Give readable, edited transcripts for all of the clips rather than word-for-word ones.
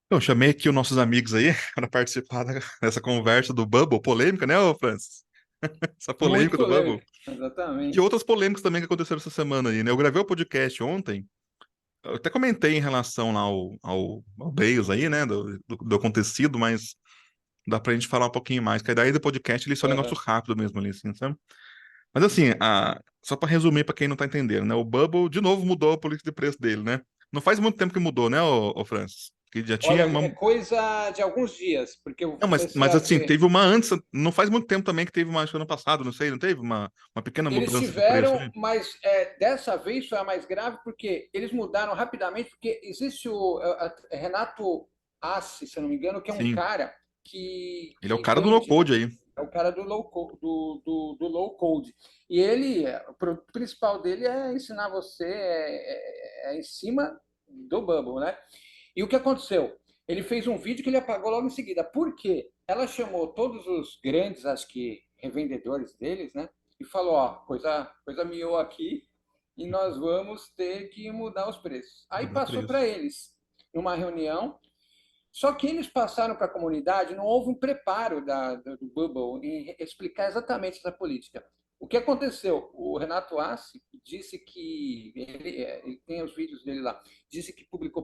Eu chamei aqui os nossos amigos aí para participar dessa conversa do Bubble, polêmica, né, ô Francis? Essa Muito polêmica do Bubble. polêmico, E exatamente. outras polêmicas também que aconteceram essa semana aí, né? Eu gravei o podcast ontem, eu até comentei em relação lá ao Bales aí, né, do acontecido, mas dá pra gente falar um pouquinho mais, que a ideia do podcast ele é só um negócio Aham. rápido mesmo ali, assim, sabe? Mas assim, só pra resumir pra quem não tá entendendo, né? O Bubble, de novo, mudou a política de preço dele, né? Não faz muito tempo que mudou, né, ô Francis? Que já Olha, tinha é uma. coisa de alguns dias, porque eu Não, comecei mas a assim, ver. teve uma antes, não faz muito tempo também que teve uma, acho que ano passado, não sei, não teve uma pequena Eles mudança de preço tiveram, aí? mas dessa vez foi a mais grave, porque eles mudaram rapidamente, porque existe o Renato Assi, se eu não me engano, que é um Sim, cara ele é o que cara do no vende, code aí. é o cara do do low code. E ele, o produto principal dele é ensinar você em cima do Bubble, né? E o que aconteceu? Ele fez um vídeo que ele apagou logo em seguida. Por quê? Ela chamou todos os grandes, acho que revendedores deles, né? E falou: ó, coisa miou aqui e nós vamos ter que mudar os preços. Aí Mudou o passou preço. para eles numa reunião. Só que eles passaram para a comunidade, não houve um preparo do Bubble em explicar exatamente essa política. O que aconteceu? O Renato Assi disse que ele tem os vídeos dele lá, disse que publicou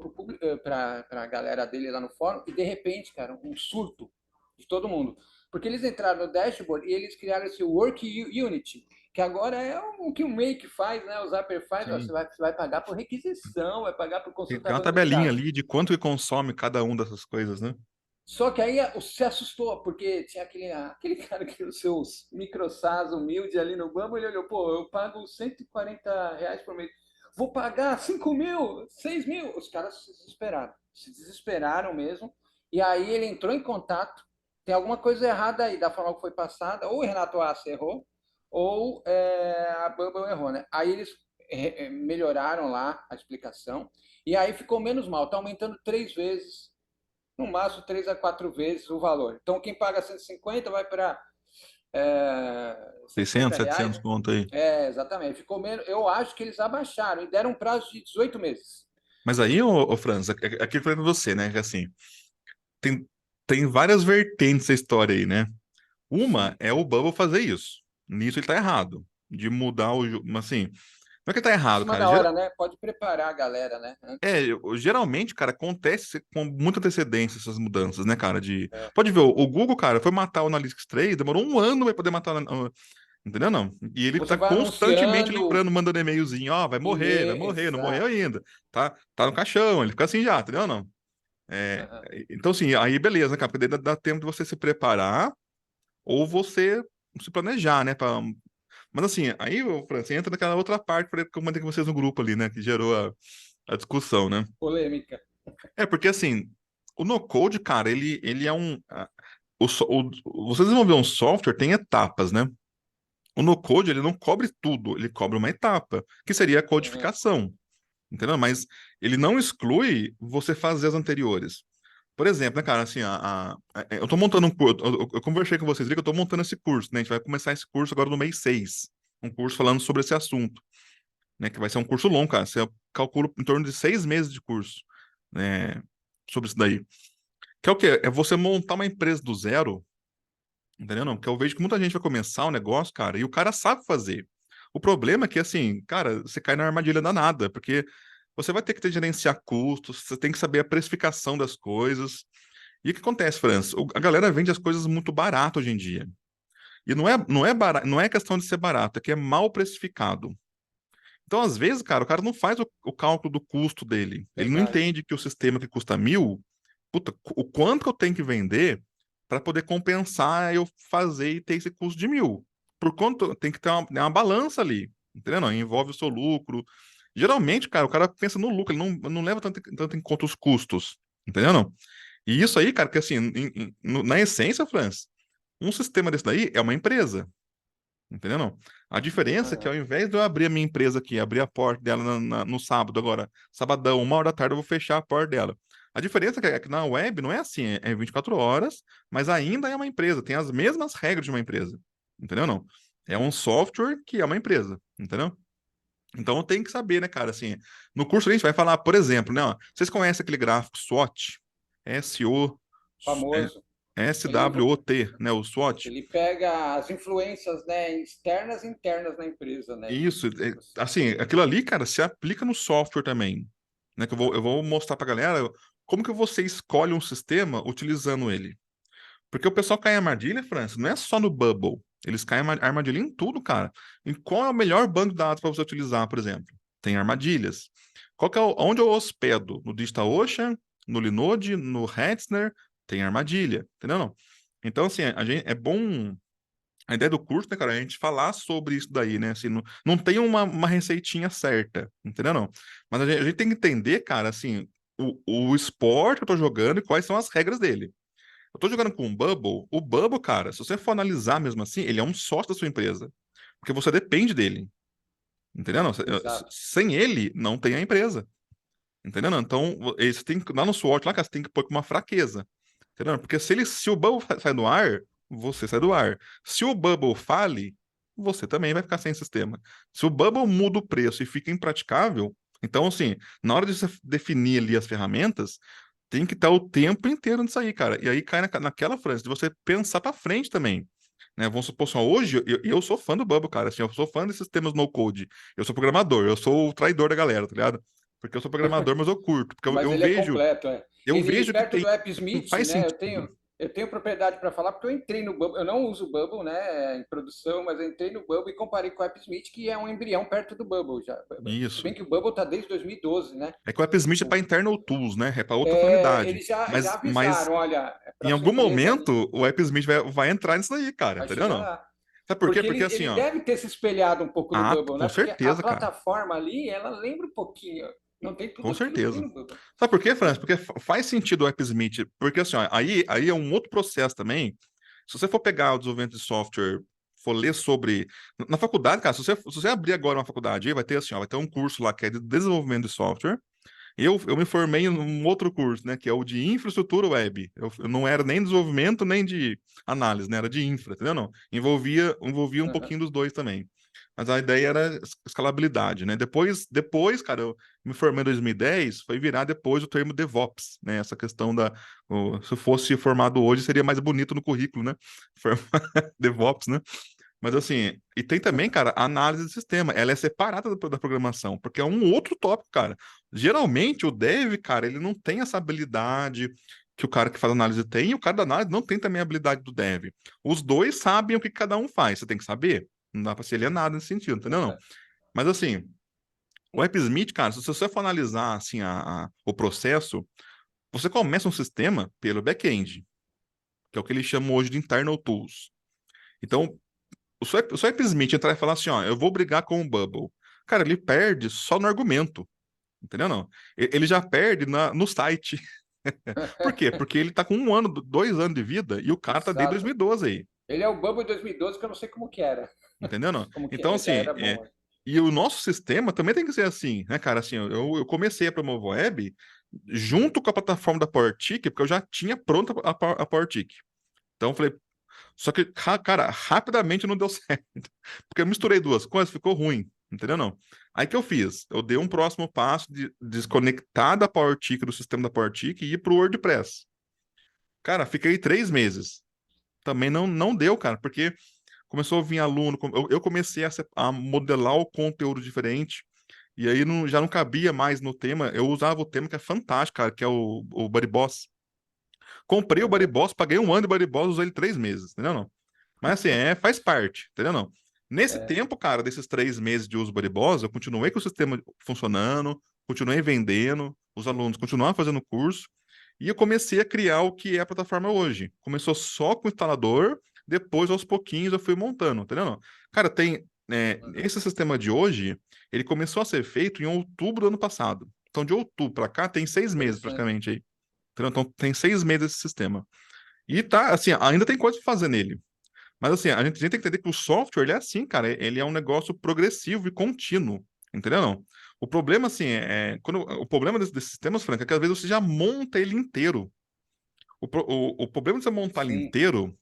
para a galera dele lá no fórum e de repente, cara, um surto de todo mundo, porque eles entraram no dashboard e eles criaram esse Work Unity, que agora é o que o Make faz, né? O Zapper faz. Ó, Sim. você vai pagar por requisição, vai pagar por Tem uma tabelinha consultabilidade. ali de quanto que consome cada um dessas coisas, né? Só que aí se assustou, porque tinha aquele cara que os seus microsas humilde ali no Bambu, ele olhou, pô, eu pago R$ 140 por mês. Vou pagar 5 mil, 6 mil. Os caras se desesperaram mesmo. E aí ele entrou em contato. Tem alguma coisa errada aí da forma que foi passada. Ou o Renato Assi errou, ou a Bubble errou, né? Aí eles melhoraram lá a explicação. E aí ficou menos mal. Está aumentando 3 vezes no máximo 3 a 4 vezes o valor. Então, quem paga 150 vai para 600, 60 700 reais. conto aí. Exatamente. Ficou menos. Eu acho que eles abaixaram e deram um prazo de 18 meses. Mas aí, ô Francis, aqui eu falei pra você, né? Que assim, tem, tem várias vertentes essa história aí, né? Uma Sim. é o Bubble fazer isso. Nisso ele tá errado. De mudar o. Assim, não é que ele tá Em errado, cima cara. da hora, né? Pode preparar a galera, né? Antes. Geralmente, cara, acontece com muita antecedência essas mudanças, né, cara? É. Pode ver, o Google, cara, foi matar o Analytics 3, demorou um ano pra poder matar, entendeu? Não. E ele Você tá vai constantemente anunciando lembrando, mandando e-mailzinho, ó, vai e-mail, morrer, não morreu exato. ainda. Tá no caixão, ele fica assim já, entendeu? Não. É, Uhum. então, assim, aí beleza, né, cara? Porque daí dá tempo de você se preparar ou você se planejar, né? Mas assim, aí, ô, Fran, você entra naquela outra parte que eu mandei com vocês no grupo ali, né? Que gerou a discussão, né? Polêmica. É, porque assim, o no-code, cara, ele é um. Você desenvolver um software tem etapas, né? O no-code, ele não cobre tudo, ele cobre uma etapa, que seria a Uhum. codificação, entendeu? Mas ele não exclui você fazer as anteriores. Por exemplo, né, cara, assim, eu tô montando um curso, eu conversei com vocês ali que eu tô montando esse curso, né? A gente vai começar esse curso agora no mês 6, um curso falando sobre esse assunto, né? Que vai ser um curso longo, cara. Você calcula em torno de 6 meses de curso, né? Sobre isso daí. Que é o quê? É você montar uma empresa do zero, entendeu? Não, porque eu vejo que muita gente vai começar um negócio, cara, e o cara sabe fazer. O problema é que, assim, cara, você cai na armadilha danada, porque você vai ter que ter gerenciar custos, você tem que saber a precificação das coisas. E o que acontece, França? A galera vende as coisas muito barato hoje em dia. E não é barato, não é questão de ser barato, é que é mal precificado. Então, às vezes, cara, o cara não faz o cálculo do custo dele. Ele não Verdade. entende que o sistema que custa 1.000, puta, o quanto que eu tenho que vender para poder compensar eu fazer e ter esse custo de 1.000. Por quanto tem que ter uma balança ali, entendeu? Não, envolve o seu lucro. Geralmente, cara, o cara pensa no lucro, ele não leva tanto em conta os custos, entendeu? Não? E isso aí, cara, que assim, na essência, Franz, um sistema desse daí é uma empresa. Entendeu? Não? A diferença é que Uhum. ao invés de eu abrir a minha empresa aqui, abrir a porta dela no sábado, agora, sabadão, 1 hora da tarde, eu vou fechar a porta dela. A diferença é que na web não é assim, é 24 horas, mas ainda é uma empresa, tem as mesmas regras de uma empresa. Entendeu? Não? É um software que é uma empresa. Entendeu? Então tem que saber, né, cara? Assim, no curso a gente vai falar, por exemplo, né? Ó, vocês conhecem aquele gráfico SWOT? SO, famoso. Ele, SWOT, né? O SWOT. ele pega as influências, né, externas e internas na empresa, né? Isso, assim, aquilo ali, cara, se aplica no software também, né? Que eu vou mostrar pra galera como que você escolhe um sistema utilizando ele. Porque o pessoal cai em armadilha, França, não é só no Bubble. Eles caem em armadilha em tudo, cara. Em qual é o melhor banco de dados para você utilizar, por exemplo? Tem armadilhas. Qual que é onde eu hospedo? No DigitalOcean, no Linode, no Hetzner, tem armadilha, entendeu? Não? Então, assim, a gente, é bom. A ideia do curso, né, cara, é a gente falar sobre isso daí, né? Assim, não tem uma receitinha certa, entendeu? Não. Mas a gente tem que entender, cara, assim, o esporte que eu tô jogando e quais são as regras dele. Eu tô jogando com o Bubble, cara, se você for analisar mesmo assim, ele é um sócio da sua empresa. Porque você depende dele. Entendeu? Não? Exato. Sem ele, não tem a empresa. Entendeu? Não? Então, você tem que, lá no SWOT, lá, cara, você tem que pôr com uma fraqueza. Entendeu? Porque se o Bubble sai do ar, você sai do ar. Se o Bubble fale, você também vai ficar sem sistema. Se o Bubble muda o preço e fica impraticável, então, assim, na hora de você definir ali as ferramentas, tem que estar o tempo inteiro nisso aí, cara. E aí cai naquela frase de você pensar para frente também. Né? Vamos supor assim, ó, hoje eu sou fã do Bubble, cara. Assim, eu sou fã desses sistemas no code. Eu sou programador, eu sou o traidor da galera, tá ligado? Porque eu sou programador, mas eu curto. Porque Mas ele é completo, é. eu Ele, vejo que perto tem, do AppSmith, faz né? sentido. Eu tenho propriedade para falar, porque eu entrei no Bubble. Eu não uso o Bubble, né, em produção, mas eu entrei no Bubble e comparei com o AppSmith, que é um embrião perto do Bubble já. Se Isso. bem que o Bubble está desde 2012, né? É que o AppSmith é para O- internal tools, né? É para outra finalidade. eles já Mas avisaram, olha, é em para sua algum empresa aí, momento o AppSmith vai entrar nisso aí, cara. vai Entendeu? chegar Não? lá. Sabe por quê? Porque Porque assim, ele ó. deve ter se espelhado um pouco no Ah, Bubble, com né? Porque a certeza, cara. plataforma ali, ela lembra um pouquinho. Não tem tudo Com aquilo que tem certeza. no Bubble. Sabe por quê, Franz? Porque faz sentido o AppSmith. Porque assim, ó, aí é um outro processo também. Se você for pegar o desenvolvimento de software, for ler sobre. Na faculdade, cara, se você abrir agora uma faculdade, aí vai ter assim, ó, vai ter um curso lá que é de desenvolvimento de software. Eu me formei em um outro curso, né, que é o de infraestrutura web. Eu não era nem desenvolvimento, nem de análise, né, era de infra, entendeu? Não, envolvia um Uhum. pouquinho dos dois também. Mas a ideia era escalabilidade, né? Depois, cara, eu me formei em 2010, foi virar depois o termo DevOps, né? Essa questão se eu fosse formado hoje, seria mais bonito no currículo, né? DevOps, né? Mas assim, e tem também, cara, a análise de sistema. Ela é separada da programação, porque é um outro tópico, cara. Geralmente o dev, cara, ele não tem essa habilidade que o cara que faz análise tem, e o cara da análise não tem também a habilidade do dev. Os dois sabem o que cada um faz, você tem que saber. Não dá pra ser alienado nesse sentido, entendeu? Não. Verdade. Mas assim, o AppSmith, cara, se você for analisar assim, o processo, você começa um sistema pelo back-end, que é o que eles chamam hoje de internal tools. Então, o seu AppSmith entrar e falar assim, ó, eu vou brigar com o Bubble. Cara, ele perde só no argumento, entendeu? Não. Ele já perde no site. Por quê? Porque ele tá com 1 ano, 2 anos de vida e o cara tá desde Exato. 2012 aí, Ele é o Bubble 2012 que eu não sei como que era. entendeu? Não? Como que Então, era, já assim, era bom. e o nosso sistema também tem que ser assim, né, cara? Assim, eu comecei a Promovo Web junto com a plataforma da PowerTik, porque eu já tinha pronta a PowerTik. Então, eu falei, só que, cara, rapidamente não deu certo. Porque eu misturei duas coisas, ficou ruim. Entendeu? Não. Aí que eu fiz? Eu dei um próximo passo de desconectar da PowerTik, do sistema da PowerTik e ir pro WordPress. Cara, fiquei 3 meses. Também não deu, cara, porque começou a vir aluno, eu comecei a modelar o conteúdo diferente, e aí já não cabia mais no tema. Eu usava o tema que é fantástico, cara, que é o Buddy Boss. Comprei o Buddy Uhum. Boss, paguei 1 ano de Buddy Boss, usei ele 3 meses, entendeu? Não? Mas assim, faz parte, entendeu? Não? Nesse É, tempo, cara, desses 3 meses de uso do Buddy Boss, eu continuei com o sistema funcionando, continuei vendendo, os alunos continuaram fazendo curso, e eu comecei a criar o que é a plataforma hoje. Começou só com o instalador, depois, aos pouquinhos, eu fui montando, entendeu? Não? Cara, uhum. esse sistema de hoje, ele começou a ser feito em outubro do ano passado. Então, de outubro para cá, tem 6 meses Interessante. praticamente aí. Entendeu? Então, tem 6 meses esse sistema. E tá, assim, ainda tem coisa pra fazer nele. Mas assim, a gente tem que entender que o software, ele é assim, cara, ele é um negócio progressivo e contínuo, entendeu? Não? O problema, assim, o problema desses sistemas, Franca, é que às vezes você já monta ele inteiro. O problema de você montar ele Sim, inteiro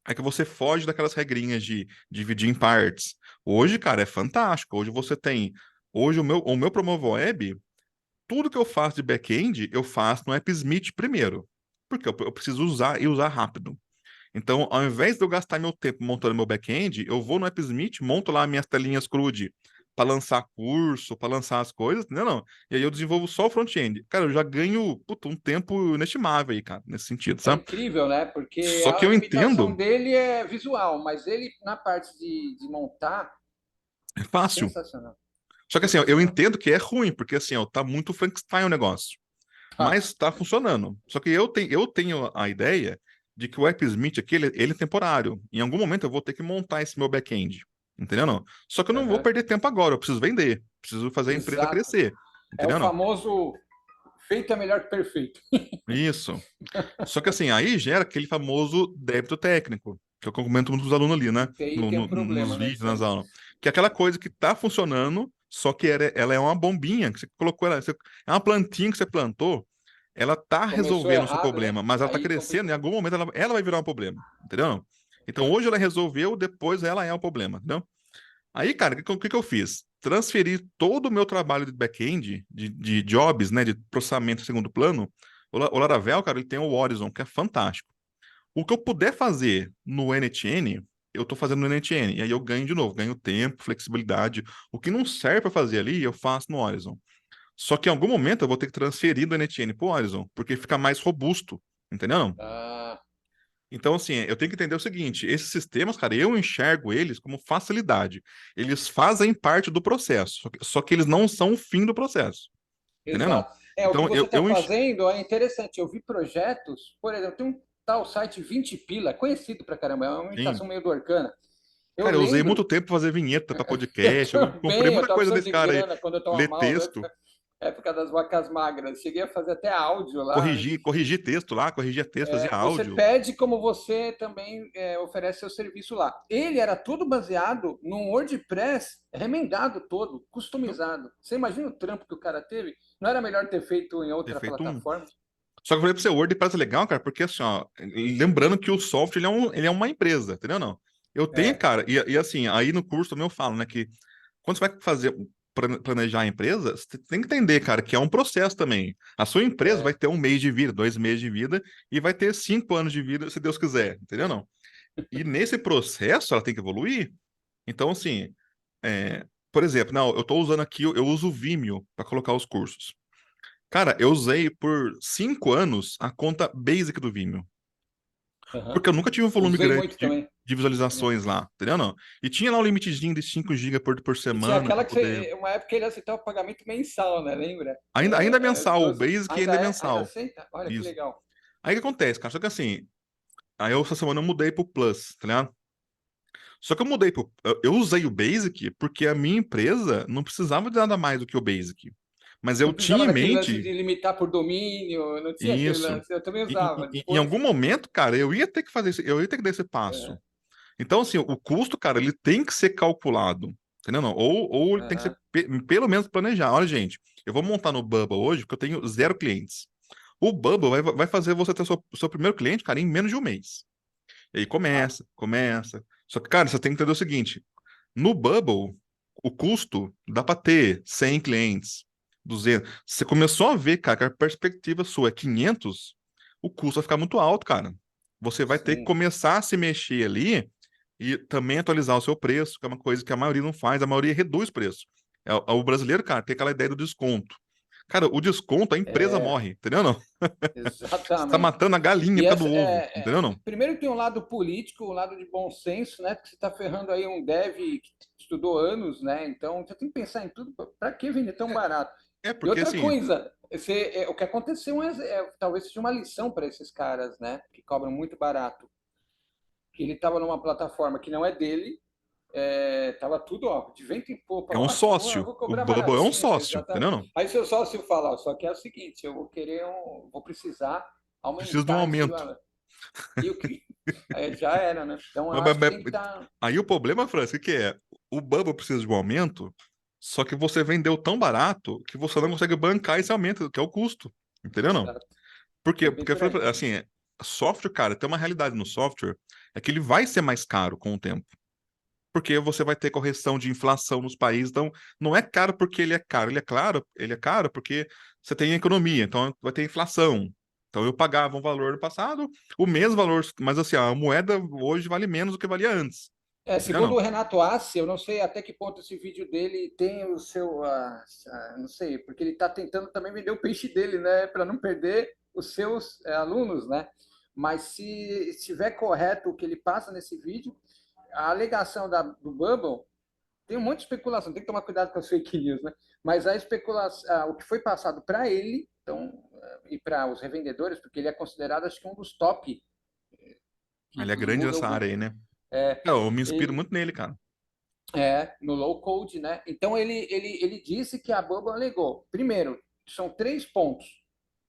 é que você foge daquelas regrinhas de dividir em partes. Hoje, cara, é fantástico. Hoje o meu Promovo Web, tudo que eu faço de back-end, eu faço no AppSmith primeiro. Porque eu preciso usar e usar rápido. Então, ao invés de eu gastar meu tempo montando meu back-end, eu vou no AppSmith, monto lá minhas telinhas CRUD para lançar curso, para lançar as coisas, entendeu? Não. E aí eu desenvolvo só o front-end. Cara, eu já ganho, puta, um tempo inestimável aí, cara, nesse sentido, É sabe? incrível, né? Porque Só que a eu limitação entendo, dele é visual, mas ele, na parte de montar, é fácil. sensacional. Só que assim, ó, eu Sensacional. entendo que é ruim, porque assim, ó, tá muito Frankenstein o negócio. Ah, Mas tá funcionando. Só que eu tenho a ideia de que o AppSmith aqui, ele é temporário. Em algum momento eu vou ter que montar esse meu back-end. Entendeu? Não? Só que eu não vou aham. perder tempo agora, eu preciso vender. Preciso fazer a empresa Exato. crescer. É o Entendeu? Não? famoso feito é melhor que perfeito. Isso. Só que assim, aí gera aquele famoso débito técnico, que eu comento muito com os alunos ali, né? Em TI tem um Nos problema, né? vídeos, Isso nas aí. aulas. Que é aquela coisa que tá funcionando, só que ela é uma bombinha, que você colocou ela. É uma plantinha que você plantou, ela tá Começou resolvendo o seu errado, né? problema, mas ela tá Aí crescendo, em complicou. algum momento ela vai virar um problema. Entendeu? Não? Então hoje ela resolveu, depois ela é o problema, entendeu? Aí, cara, o que eu fiz? Transferi todo o meu trabalho de back-end, de jobs, né, de processamento em segundo plano. O Laravel, cara, ele tem o Horizon, que é fantástico. O que eu puder fazer no NTN, eu tô fazendo no NTN. E aí eu ganho de novo, ganho tempo, flexibilidade. O que não serve para fazer ali, eu faço no Horizon. Só que em algum momento eu vou ter que transferir do NTN pro Horizon, porque fica mais robusto, entendeu? Ah, Então, assim, eu tenho que entender o seguinte: esses sistemas, cara, eu enxergo eles como facilidade. Eles fazem parte do processo, só que eles não são o fim do processo, entendeu? Não. exato. É, o que Então, você eu, está eu enx... fazendo é interessante. Eu vi projetos, por exemplo, tem um tal site 20 Pila, conhecido pra caramba, é uma Sim. imitação meio do Arcana. Eu Cara, eu usei muito lembro, tempo pra fazer vinheta para eu podcast, eu comprei também, eu muita estava coisa precisando desse de cara aí. grana quando eu estava Ler mal, texto, época das vacas magras. Cheguei a fazer até áudio lá. corrigir texto lá, corrigia texto, fazia Você áudio. pede como você também oferece seu serviço lá. Ele era todo baseado num WordPress remendado todo, Então, customizado. Você imagina o trampo que o cara teve? Não era melhor ter feito em ter outra feito um. plataforma? Só que eu falei pra você, o WordPress é legal, cara, porque assim, ó, lembrando que o software ele é uma empresa, entendeu? Não. Eu tenho, É, cara, e assim, aí no curso também eu falo, né, que quando você vai fazer, planejar a empresa, você tem que entender, cara, que é um processo também. A sua empresa vai é. ter 1 mês de vida, 2 meses de vida, e vai ter 5 anos de vida, se Deus quiser, entendeu? Não. E nesse processo ela tem que evoluir. Então, assim, por exemplo, não, eu estou usando aqui, eu uso o Vimeo para colocar os cursos. Cara, eu usei por 5 anos a conta basic do Vimeo, Aham. porque eu nunca tive um volume Usei grande muito de, também. de visualizações lá, entendeu? Não. E tinha lá um limitezinho de 5 GB por E tinha semana aquela para que poder. uma época ele aceitava o pagamento mensal, né? Lembra? Ainda é mensal, o basic Ainda ainda é é? Ainda mensal. aceita? Olha que Isso. legal. Aí o que acontece, cara? Só que assim, aí eu essa semana eu mudei pro Plus, tá ligado? Só que eu mudei pro. Eu usei o Basic porque a minha empresa não precisava de nada mais do que o Basic. Mas eu Não tinha precisava em daquele lance mente de limitar por domínio, não tinha aquele isso. lance. Eu também Em, usava. em Depois. algum momento, cara, eu ia ter que fazer isso, eu ia ter que dar esse passo. Então, assim, o custo, cara, ele tem que ser calculado, entendeu? Não? Ou ele tem que ser Aham. pelo menos planejar. Olha, gente, eu vou montar no Bubble hoje porque eu tenho 0 clientes. O Bubble vai fazer você ter o seu primeiro cliente, cara, em menos de um mês. E aí Ah, começa. Só que, cara, você tem que entender o seguinte: no Bubble, o custo dá para ter 100 clientes, 200. Você começou a ver, cara, que a perspectiva sua é 500, o custo vai ficar muito alto, cara. Você vai ter que sim. começar a se mexer ali e também atualizar o seu preço, que é uma coisa que a maioria não faz, a maioria reduz preço. O brasileiro, cara, tem aquela ideia do desconto. Cara, o desconto, a empresa É, morre, entendeu não? Você tá exatamente. matando a galinha E por causa essa do ovo, entendeu não? primeiro tem um lado político, um lado de bom senso, né? Porque você está ferrando aí um dev que estudou anos, né? Então você tem que pensar em tudo. Para que vender tão barato? E Porque outra assim, coisa, o que aconteceu talvez seja uma lição para esses caras, né? Que cobram muito barato. Que ele estava numa plataforma que não é dele, tava tudo, ó, de vento em popa, é um ótimo, eu sócio. vou O cobrar Bubble é um baratinho, sócio, entendeu exatamente. não? Aí seu sócio fala, ó, só que é o seguinte, vou precisar Precisa de um aumentar aqui, aumento. e o que já era, né? Então eu Mas, acho mas- que tem que mas- estar. Aí o problema, França, o que é? O Bubble precisa de um aumento, só que você vendeu tão barato que você não consegue bancar esse aumento, que é o custo. Entendeu não? Exato. Por É quê? bem Porque, por aí. assim, software, cara, tem uma realidade no software, é que ele vai ser mais caro com o tempo. Porque você vai ter correção de inflação nos países, então não é caro porque ele é caro, ele é caro porque você tem economia, então vai ter inflação. Então eu pagava um valor no passado, o mesmo valor, mas assim, a moeda hoje vale menos do que valia antes. Entendeu? Segundo Não? o Renato Assi, eu não sei até que ponto esse vídeo dele tem o seu, não sei, porque ele está tentando também vender o peixe dele, né, para não perder os seus alunos, né? Mas se estiver correto o que ele passa nesse vídeo, a alegação do Bubble tem um monte de especulação, tem que tomar cuidado com as fake news, né? Mas a especulação, o que foi passado para ele, então, e para os revendedores, porque ele é considerado, acho que um dos top Ele é no grande nessa área Google, aí, né? é, Não, eu me inspiro ele, muito nele, cara. no low code, né? Então ele disse que a Bubble alegou. Primeiro, são 3 pontos.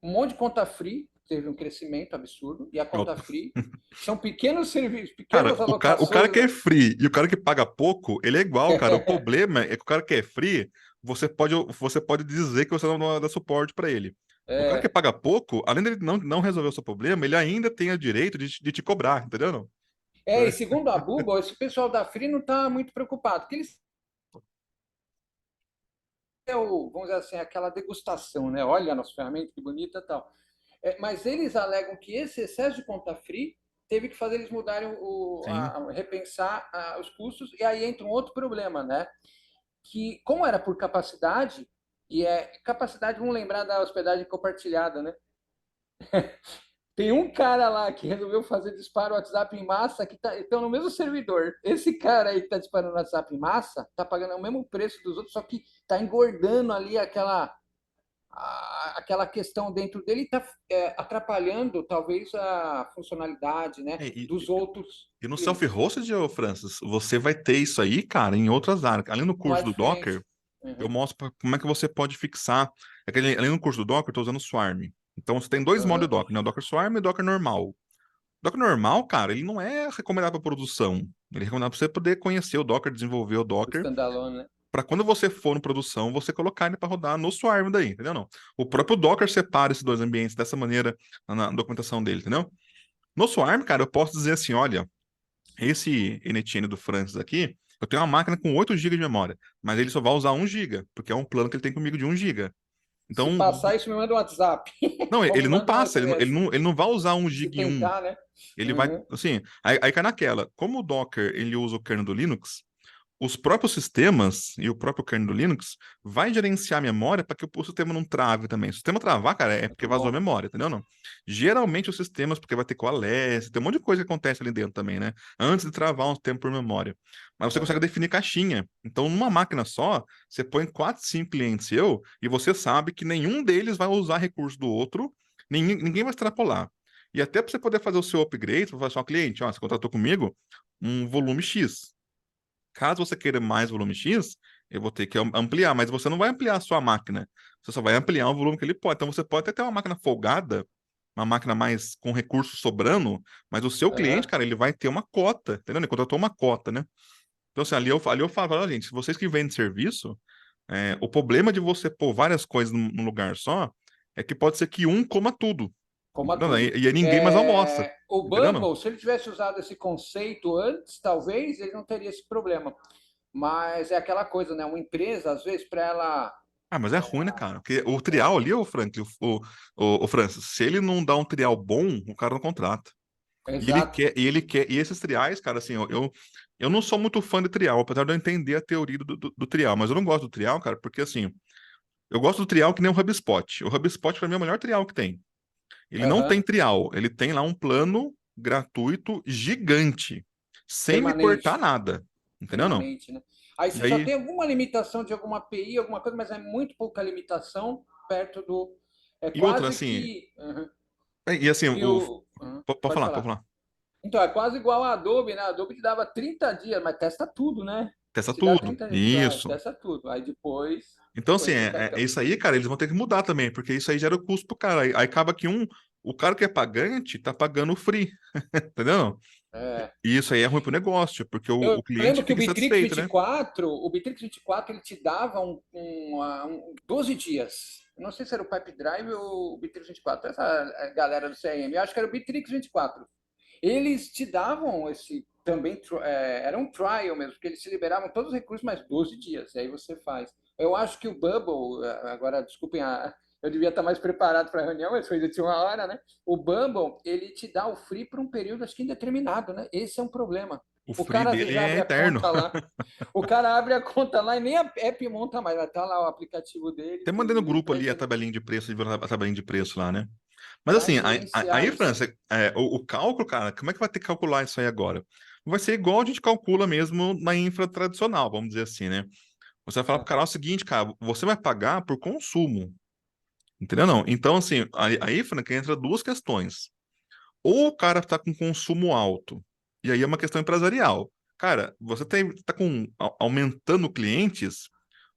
Um monte de conta free, teve um crescimento absurdo, e a conta free são pequenos serviços, pequenas Cara, o cara alocações, que é né? free e o cara que paga pouco, ele é igual, cara. O problema é que o cara que é free, você pode dizer que você não dá suporte para ele. O cara que É, paga pouco, além dele não resolver o seu problema, ele ainda tem o direito de te cobrar, entendeu? Não? e segundo a Bubble, esse pessoal da Free não está muito preocupado, porque eles vamos dizer assim, aquela degustação, né? Olha a nossa ferramenta, que bonita e tal. Mas eles alegam que esse excesso de conta free teve que fazer eles mudarem Sim. repensar os custos, e aí entra um outro problema, né? Que, como era por capacidade, e capacidade, vamos lembrar da hospedagem compartilhada, né? Tem um cara lá que resolveu fazer disparo WhatsApp em massa que estão no mesmo servidor. Esse cara aí que está disparando WhatsApp em massa está pagando o mesmo preço dos outros, só que está engordando ali aquela questão dentro dele, está atrapalhando talvez a funcionalidade, né, É, E, dos outros e no clientes. self-hosted, ô Francis, você vai ter isso aí, cara, em outras áreas. Além do Qual curso a do Docker, diferença? eu Uhum, mostro como é que você pode fixar. Além do curso do Docker, eu estou usando o Swarm. Então você tem dois modos de uhum. Docker, né? O Docker Swarm e o Docker normal. O Docker normal, cara, ele não é recomendado para produção. Ele é recomendado para você poder conhecer o Docker, desenvolver o O Docker, standalone, né? para quando você for no produção, você colocar ele para rodar no Swarm daí, entendeu? Não. O próprio Docker separa esses dois ambientes dessa maneira na documentação dele, entendeu? No Swarm, cara, eu posso dizer assim, olha, esse NTN do Francis aqui, eu tenho uma máquina com 8 GB de memória, mas ele só vai usar 1 GB, porque é um plano que ele tem comigo de 1 GB. Se Então, passar isso, me manda um WhatsApp. não, Ou me ele não manda um passa, SMS. ele não vai usar 1 Se GB em um. tentar, né? Ele vai, Uhum. assim, aí cai naquela. Como o Docker, ele usa o kernel do Linux, os próprios sistemas e o próprio kernel do Linux vai gerenciar a memória para que o sistema não trave também. Se o sistema travar, cara, é porque Muito vazou a bom. memória, entendeu? Não. Geralmente os sistemas, porque vai ter coalesce, tem um monte de coisa que acontece ali dentro também, né? Antes de travar um tempo por memória. Mas você consegue Uhum. definir caixinha. Então, numa máquina só, você põe 4, 5 clientes seu e você sabe que nenhum deles vai usar recurso do outro, ninguém vai extrapolar. E até para você poder fazer o seu upgrade, para falar assim, ó, cliente, ó, você contratou comigo um volume X. Caso você queira mais volume X, eu vou ter que ampliar, mas você não vai ampliar a sua máquina. Você só vai ampliar o volume que ele pode. Então você pode até ter uma máquina folgada, uma máquina mais com recursos sobrando, mas o seu cliente, Uhum. cara, ele vai ter uma cota, entendeu? Ele contratou uma cota, né? Então, assim, ali eu falo, olha, gente, se vocês que vendem serviço, o problema de você pôr várias coisas num lugar só é que pode ser que um coma tudo, Coma entendeu? tudo. E aí ninguém mais almoça, O entendeu? Não? Bubble, se ele tivesse usado esse conceito antes, talvez ele não teria esse problema. Mas é aquela coisa, né? Uma empresa, às vezes, para ela. Ah, mas é ruim, né, cara? Porque o trial É, ali, o Frank, o Francis, se ele não dá um trial bom, o cara não contrata. exato. E esses triais, cara, assim, eu não sou muito fã de trial, apesar de eu entender a teoria do trial, mas eu não gosto do trial, cara, porque assim, eu gosto do trial que nem o HubSpot. O HubSpot, pra mim, é o melhor trial que tem. Ele não tem Aham. trial, ele tem lá um plano gratuito gigante, sem me cortar Permanente. nada. Entendeu, não? Permanente, né? Aí E você só aí, tem alguma limitação de alguma API, alguma coisa, mas é muito pouca limitação perto do. É e outra, quase assim, que. Uhum. e assim, Que o. Uhum. pode Pode falar, pode falar. falar. Então, é quase igual a Adobe, né? A Adobe te dava 30 dias, mas testa tudo, né? Testa Te dá tudo. 30 dias, Isso. testa tudo. Aí depois Então, assim, põe no cartão. isso aí, cara, eles vão ter que mudar também, porque isso aí gera o custo pro cara. Aí acaba que o cara que é pagante tá pagando o free, entendeu? É. E isso aí é ruim pro negócio, porque Eu o cliente lembro que fica insatisfeito, né? O Bitrix 24 ele te dava 12 dias. Eu não sei se era o Pipe Drive ou o Bitrix 24, essa galera do CRM. Eu acho que era o Bitrix 24. Eles te davam esse também, era um trial mesmo, porque eles te liberavam todos os recursos mais 12 dias, e aí você faz. Eu acho que o Bubble, agora desculpem eu devia estar mais preparado para a reunião, mas foi de última hora, né? O Bumble, ele te dá o free por um período, acho que indeterminado, né? Esse é um problema. O O free cara às vezes dele é abre a eterno. conta lá, o cara abre a conta lá e nem a app monta mais, vai estar lá o aplicativo dele, Até mandei no tudo, grupo para ali a tabelinha de preço, a tabelinha de preço lá, né? Mas assim, gerenciar aí, isso. França, o cálculo, cara, como é que vai ter que calcular isso aí agora? Vai ser igual a gente calcula mesmo na infra tradicional, vamos dizer assim, né? Você vai falar pro cara o seguinte, cara, você vai pagar por consumo, entendeu? Não. Então, assim, aí, Franca, entra duas questões. Ou o cara tá com consumo alto, e aí é uma questão empresarial. Cara, você tá aumentando clientes,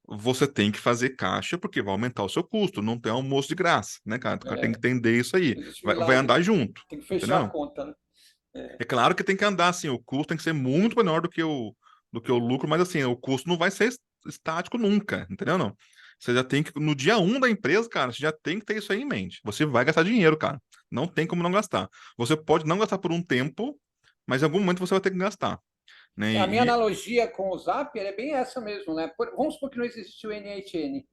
você tem que fazer caixa porque vai aumentar o seu custo, não tem almoço de graça, né, cara? O cara tem que É, entender isso aí. não existe Vai milagre, andar né? junto, Tem que fechar a entendeu? conta, né? É. É claro que tem que andar assim, o custo tem que ser muito menor do que o lucro, mas assim, o custo não vai ser estático nunca, entendeu? Não. Você já tem que, no dia um da empresa, cara, você já tem que ter isso aí em mente. Você vai gastar dinheiro, cara. Não tem como não gastar. Você pode não gastar por um tempo, mas em algum momento você vai ter que gastar, né? A minha E analogia com o Zapier é bem essa mesmo, né? Vamos supor que não existe o NHN.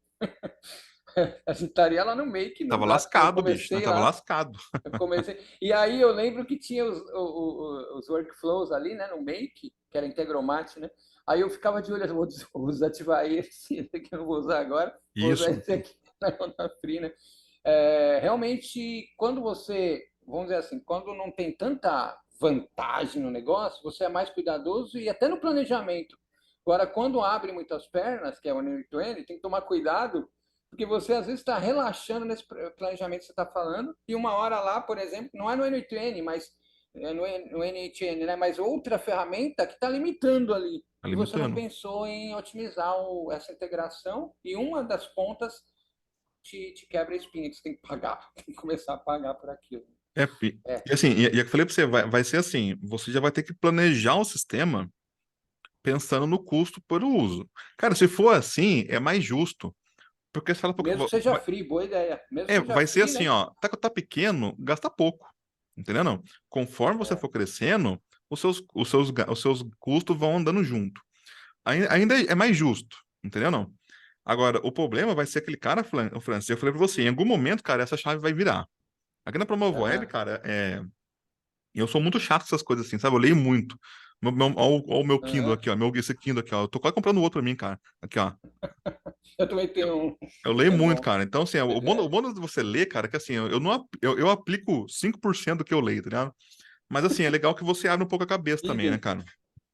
A gente estaria lá no Make, no tava Zapier, que eu lascado, bicho, né? comecei Tava lá. lascado. Eu comecei. E aí eu lembro que tinha os workflows ali, né, no Make, que era Integromat, né? Aí eu ficava de olho, vou desativar esse aqui eu não vou usar agora, vou usar Isso. esse aqui na Free, né? Realmente, quando você, vamos dizer assim, quando não tem tanta vantagem no negócio, você é mais cuidadoso e até no planejamento. Agora, quando abre muitas pernas, que é o N8N, tem que tomar cuidado, porque você às vezes está relaxando nesse planejamento que você está falando, e uma hora lá, por exemplo, não é no N8N, mas no N8N, né? Mas outra ferramenta que está limitando ali. Tá E você não limitando. pensou em otimizar essa integração, e uma das pontas te quebra a espinha, que você tem que pagar, tem que começar a pagar por aquilo. É, E assim, e eu falei pra você, vai ser assim, você já vai ter que planejar o sistema pensando no custo por uso. Cara, se for assim, é mais justo. Porque você fala, pô, mesmo que seja free, boa ideia. Mesmo que seja vai ser free, assim, né? ó, tá pequeno, gasta pouco. Entendeu? Não? Conforme você É, for crescendo, os seus custos vão andando junto. Ainda é mais justo, entendeu? Não? Agora, o problema vai ser aquele cara, o Francis, eu falei pra você, em algum momento, cara, essa chave vai virar. Aqui na Promovweb, aham, cara, eu sou muito chato com essas coisas assim, sabe? Eu leio muito. Ó o meu Kindle aham. aqui, ó. Esse Kindle aqui, ó. Eu tô quase comprando outro pra mim, cara. Aqui, ó. Eu também tenho um. Eu leio É muito, bom. cara. Então, assim, o É, bônus de você ler, cara, é que assim, eu não eu aplico 5% do que eu leio, tá ligado? Mas assim, é legal que você abre um pouco a cabeça também, né, idem. cara?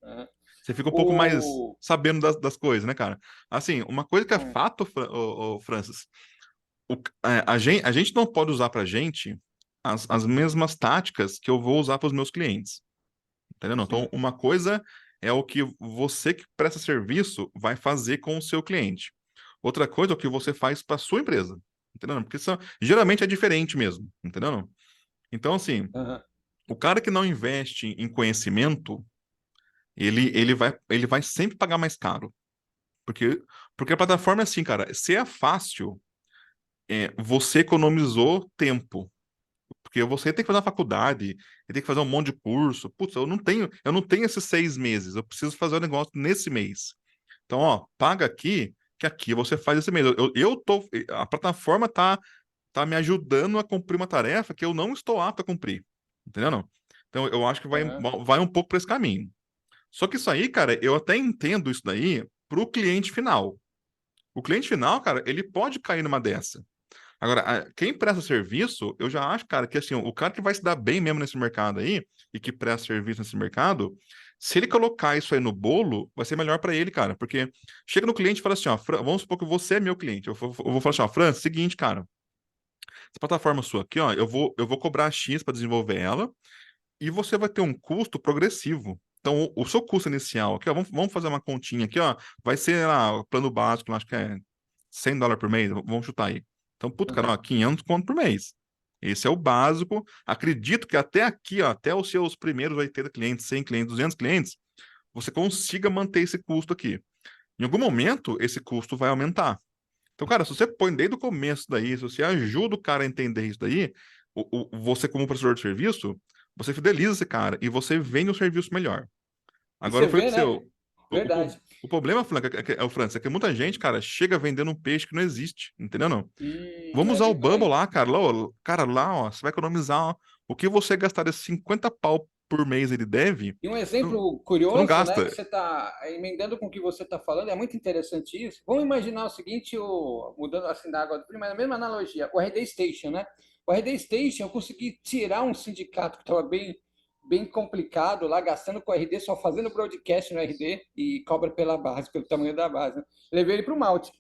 Aham. Você fica um pouco mais O, sabendo das coisas, né, cara? Assim, uma coisa que é hum, fato, Francis, a gente não pode usar pra gente as mesmas táticas que eu vou usar para os meus clientes. Entendeu? Não, então, sim. uma coisa é o que você que presta serviço vai fazer com o seu cliente. Outra coisa é o que você faz para sua empresa. Entendeu? Não? Porque geralmente é diferente mesmo. Entendeu? Não? Então, assim, Aham, o cara que não investe em conhecimento, ele vai sempre pagar mais caro. Porque, porque a plataforma é assim, cara, se é fácil, você economizou tempo. Porque você tem que fazer uma faculdade, tem que fazer um monte de curso. Putz, eu não tenho esses 6 meses. Eu preciso fazer o negócio nesse mês. Então, ó, paga aqui, que aqui você faz esse mês. A plataforma tá me ajudando a cumprir uma tarefa que eu não estou apto a cumprir. Entendeu? Não? Então, eu acho que aham. vai um pouco para esse caminho. Só que isso aí, cara, eu até entendo isso daí para o cliente final. O cliente final, cara, ele pode cair numa dessa. Agora, quem presta serviço, eu já acho, cara, que assim, o cara que vai se dar bem mesmo nesse mercado aí, e que presta serviço nesse mercado, se ele colocar isso aí no bolo, vai ser melhor para ele, cara. Porque chega no cliente e fala assim, ó, vamos supor que você é meu cliente. Eu vou falar assim, ó, Fran, seguinte, cara, essa plataforma sua aqui, ó, eu vou cobrar X para desenvolver ela, e você vai ter um custo progressivo. Então, o seu custo inicial aqui, ó, vamos fazer uma continha aqui, ó, vai ser lá, o plano básico, acho que é US$ 100 por mês, vamos chutar aí. Então, puto, cara, ó, Aham. 500 conto por mês. Esse é o básico. Acredito que até aqui, ó, até os seus primeiros 80 clientes, 100 clientes, 200 clientes, você consiga manter esse custo aqui. Em algum momento, esse custo vai aumentar. Então, cara, se você põe desde o começo daí, se você ajuda o cara a entender isso daí, você como prestador de serviço, você fideliza esse cara e você vende um serviço melhor. E Agora você eu falei vê, pro né? seu. Verdade. O problema, Franca, o Francis, é que muita gente, cara, chega vendendo um peixe que não existe, entendeu não? Vamos É usar o Bubble verdade. lá, cara. Lá, ó, cara, lá, ó, você vai economizar, ó, o que você gastaria 50 pau por mês ele deve, E um você exemplo não curioso, né, que gasta. você está emendando com o que você está falando, é muito interessante isso. Vamos imaginar o seguinte, mudando assim da água do frio, mas a mesma analogia, o RD Station, né? O RD Station, eu consegui tirar um sindicato que estava bem complicado lá, gastando com o RD, só fazendo broadcast no RD e cobra pela base, pelo tamanho da base, né? Levei ele para o Malte.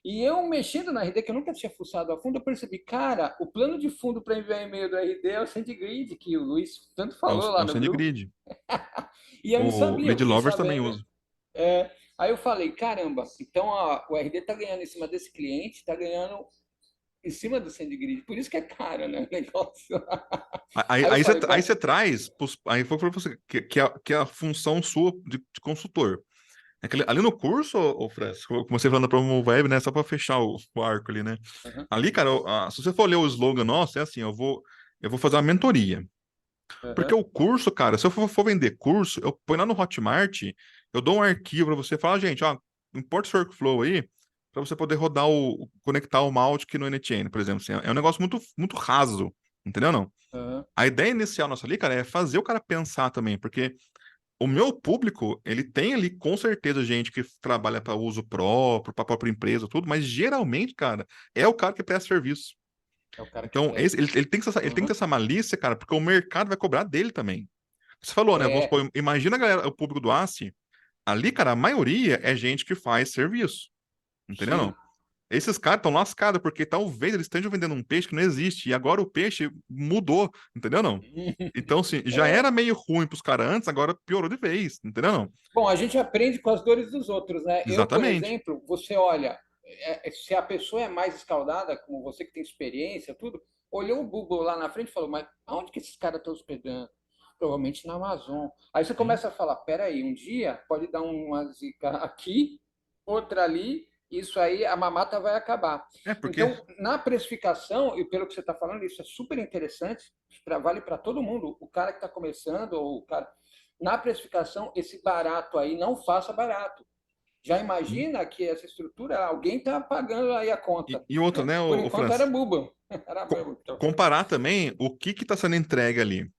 E eu mexendo na RD, que eu nunca tinha fuçado a fundo, eu percebi, cara, o plano de fundo para enviar e-mail do RD é o SendGrid, que o Luiz tanto falou É lá o no grupo. SendGrid. E eu não O sabia, eu Lead fiquei Lovers também sabendo. usa. Aí eu falei, caramba, então o RD está ganhando em cima desse cliente, está ganhando em cima do SendGrid. Por isso que é caro, né, o negócio. Aí, Aí eu falei, aí bom, você traz, aí foi pra você, que é a função sua de consultor. É que ali no curso, ô Fresco, como você falando para o web, né? Só para fechar o arco ali, né? uhum, Ali, cara, se você for ler o slogan nosso, é assim, eu vou fazer uma mentoria. Porque uhum, o curso, cara, se eu for vender curso, eu ponho lá no Hotmart, eu dou um arquivo para você falar, gente, ó, importa esse workflow aí, para você poder rodar conectar o Mautic no NTN, por exemplo. Assim, é um negócio muito, muito raso, entendeu não? uhum. A ideia inicial nossa ali, cara, é fazer o cara pensar também, porque o meu público, ele tem ali com certeza gente que trabalha para uso próprio, para a própria empresa, tudo, mas geralmente, cara, é o cara que presta serviço. É o cara que Então, presta. ele tem que ele tem que Uhum. ter essa malícia, cara, porque o mercado vai cobrar dele também. Você falou, né? Vamos É, supor, imagina a galera, o público do ACE, ali, cara, a maioria é gente que faz serviço, entendeu sim. não? Esses caras estão lascados, porque talvez eles estejam vendendo um peixe que não existe, e agora o peixe mudou, entendeu não? Então, assim, já É. era meio ruim pros caras antes, agora piorou de vez, entendeu não? Bom, a gente aprende com as dores dos outros, né? Eu, por Exatamente. exemplo, você olha, se a pessoa é mais escaldada, como você que tem experiência, tudo, olhou o Google lá na frente e falou, mas aonde que esses caras estão hospedando? Provavelmente na Amazon. Aí você Sim. começa a falar, peraí, um dia pode dar uma zica aqui, outra ali, isso aí a mamata vai acabar. É, porque. Então, na precificação, e pelo que você está falando, isso é super interessante, vale para todo mundo, o cara que está começando, ou o cara na precificação, esse barato aí, não faça barato. Já imagina que essa estrutura, alguém está pagando aí a conta. E outra, né, Por o enquanto era Francis? Bubble. Era Bubble que estava fazendo. Comparar também o que que tá sendo entregue ali.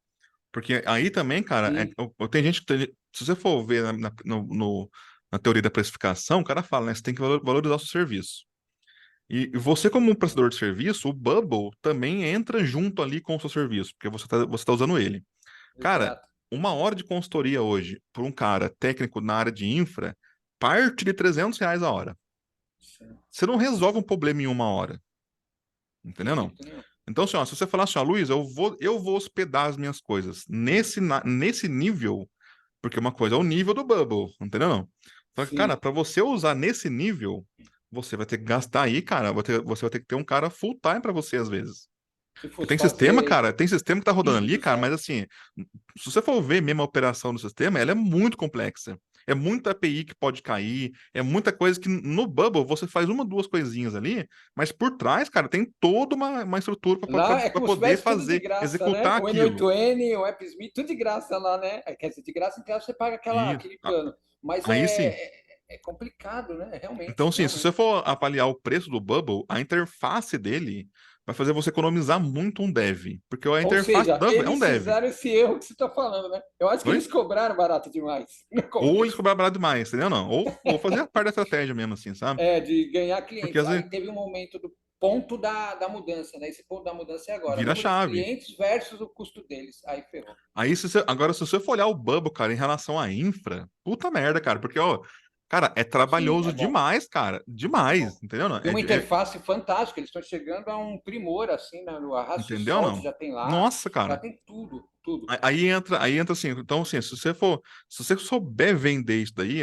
Porque aí também, cara, Sim, tem gente que. Se você for ver na teoria da precificação, o cara fala, né? Você tem que valorizar o seu serviço. E você, como um prestador de serviço, o Bubble também entra junto ali com o seu serviço, porque você tá usando ele. Cara, exato. 1 hora de consultoria hoje, por um cara técnico na área de infra, parte de R$ 300 a hora. Sim, Você não resolve um problema em 1 hora, de entendeu não? jeito nenhum. Então, assim, ó, se você falar assim, ó, Luiz, eu vou hospedar as minhas coisas nesse nível, porque uma coisa é o nível do Bubble, entendeu não? Só que, cara, Sim. para você usar nesse nível, você vai ter que gastar aí, cara, você vai ter que ter um cara full time para você às vezes. Se Porque fosse tem sistema, fazer cara, tem sistema que tá rodando ali, isso, cara, mas certo? assim, se você for ver mesmo a operação do sistema, ela é muito complexa. É muita API que pode cair, é muita coisa que no Bubble você faz uma, duas coisinhas ali, mas por trás, cara, tem toda uma estrutura Lá é para como se poder tivesse tudo de fazer, graça, né? executar O aquilo. N8N, o AppSmith, tudo de graça lá, né? Quer dizer, de graça, então você paga E aquele plano. Mas aí sim. é complicado, né? Então, Realmente, sim, se você realmente. for avaliar o preço do Bubble, a interface dele vai fazer você economizar muito um dev, porque a Ou interface seja, é um eles dev. fizeram esse erro que você está falando, né? Eu acho que Oi? eles cobraram barato demais no Ou eles começo. cobraram barato demais, entendeu? Não. Ou fazer a parte da estratégia mesmo, assim, sabe? De ganhar Porque clientes. às Aí vezes teve um momento do ponto da mudança, né? Esse ponto da mudança é agora. vira Número de chave. clientes versus o custo deles. Aí ferrou. Aí, agora, se você for olhar o Bubble, cara, em relação à infra, puta merda, cara, porque, ó, cara, é Sim, trabalhoso é bom. demais, cara, É bom. demais, entendeu? Não? E uma interface fantástica. Eles estão chegando a um primor, assim, né? No Arraste e Entendeu, Solte não? já tem lá. Nossa, Já cara. tem tudo, tudo. Aí entra assim, então assim, se você souber vender isso daí,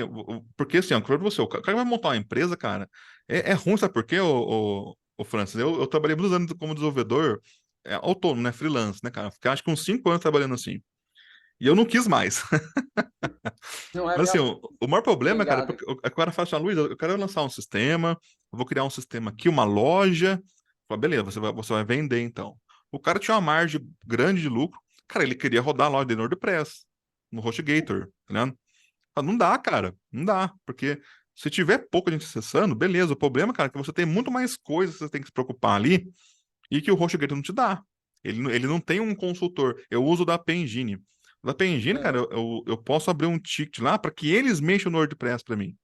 porque assim, ó, quando você, o cara vai montar uma empresa, cara, é ruim, sabe por quê, o Francis? Eu trabalhei muitos anos como desenvolvedor autônomo, né, freelance, né, cara, fiquei acho que uns 5 anos trabalhando assim, e eu não quis mais. Não é a Mas assim, minha o maior problema, cara, é pegada. porque o cara fala assim, ah, Luiz, eu quero lançar um sistema, eu vou criar um sistema aqui, uma loja. Fala, beleza, você vai vender então. O cara tinha uma margem grande de lucro. Cara, ele queria rodar a loja dele no WordPress, no HostGator, tá ligado? Ah, não dá, cara, não dá, porque se tiver pouca gente acessando, beleza. O problema, cara, é que você tem muito mais coisas que você tem que se preocupar ali e que o HostGator não te dá. Ele não tem um consultor. Eu uso o da App Engine. O da App Engine, cara, Aham. eu posso abrir um ticket lá para que eles mexam no WordPress para mim.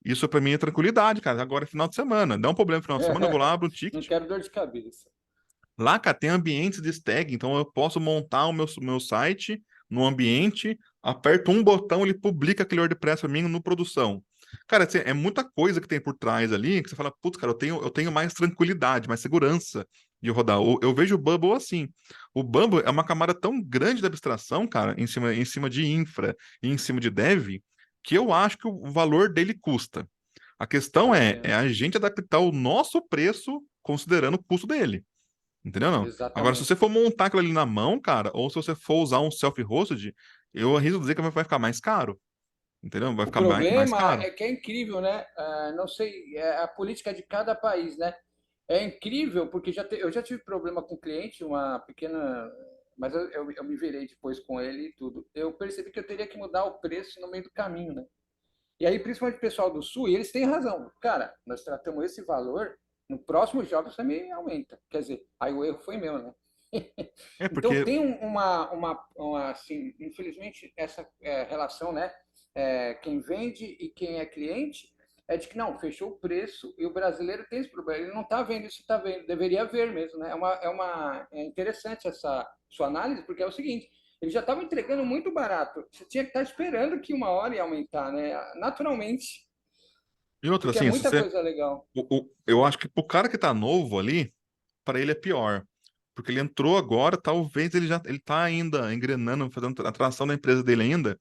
Isso para mim é tranquilidade, cara. Agora é final de semana. Dá um problema no final de semana, eu vou lá, abro um Não ticket. quero dor de cabeça. Lá, cara, tem ambientes de stag, então eu posso montar o meu site no ambiente, aperto um botão, ele publica aquele WordPress para mim no produção. Cara, assim, é muita coisa que tem por trás ali, que você fala, putz, cara, eu tenho mais tranquilidade, mais segurança de rodar. Eu vejo o Bubble assim. O Bubble é uma camada tão grande de abstração, cara, em cima de infra e em cima de dev, que eu acho que o valor dele custa. A questão é É, a gente adaptar o nosso preço considerando o custo dele. Entendeu? Não. Agora, se você exatamente. for montar aquilo ali na mão, cara, ou se você for usar um self-hosted, eu arrisco dizer que vai ficar mais caro. Entendeu? Vai O ficar mais problema caro. é que é incrível, né? Não sei, é a política de cada país, né? É incrível porque eu já tive problema com cliente, uma pequena. Mas eu me virei depois com ele e tudo. Eu percebi que eu teria que mudar o preço no meio do caminho, né? E aí, principalmente o pessoal do Sul, e eles têm razão. Cara, nós tratamos esse valor, no próximo jogo você me aumenta. Quer dizer, aí o erro foi meu, né? É Então porque. tem assim, infelizmente, essa relação, né? Quem vende e quem é cliente é de que não, fechou o preço e o brasileiro tem esse problema. Ele não está vendo isso, está vendo, deveria ver mesmo, né? É interessante essa sua análise, porque é o seguinte: ele já estava entregando muito barato. Você tinha que estar esperando que uma hora ia aumentar, né? Naturalmente, E outra, porque é assim, se muita você. coisa legal. Eu acho que pro cara que tá novo ali, para ele é pior. Porque ele entrou agora, talvez ele tá ainda engrenando, fazendo a tração da empresa dele ainda.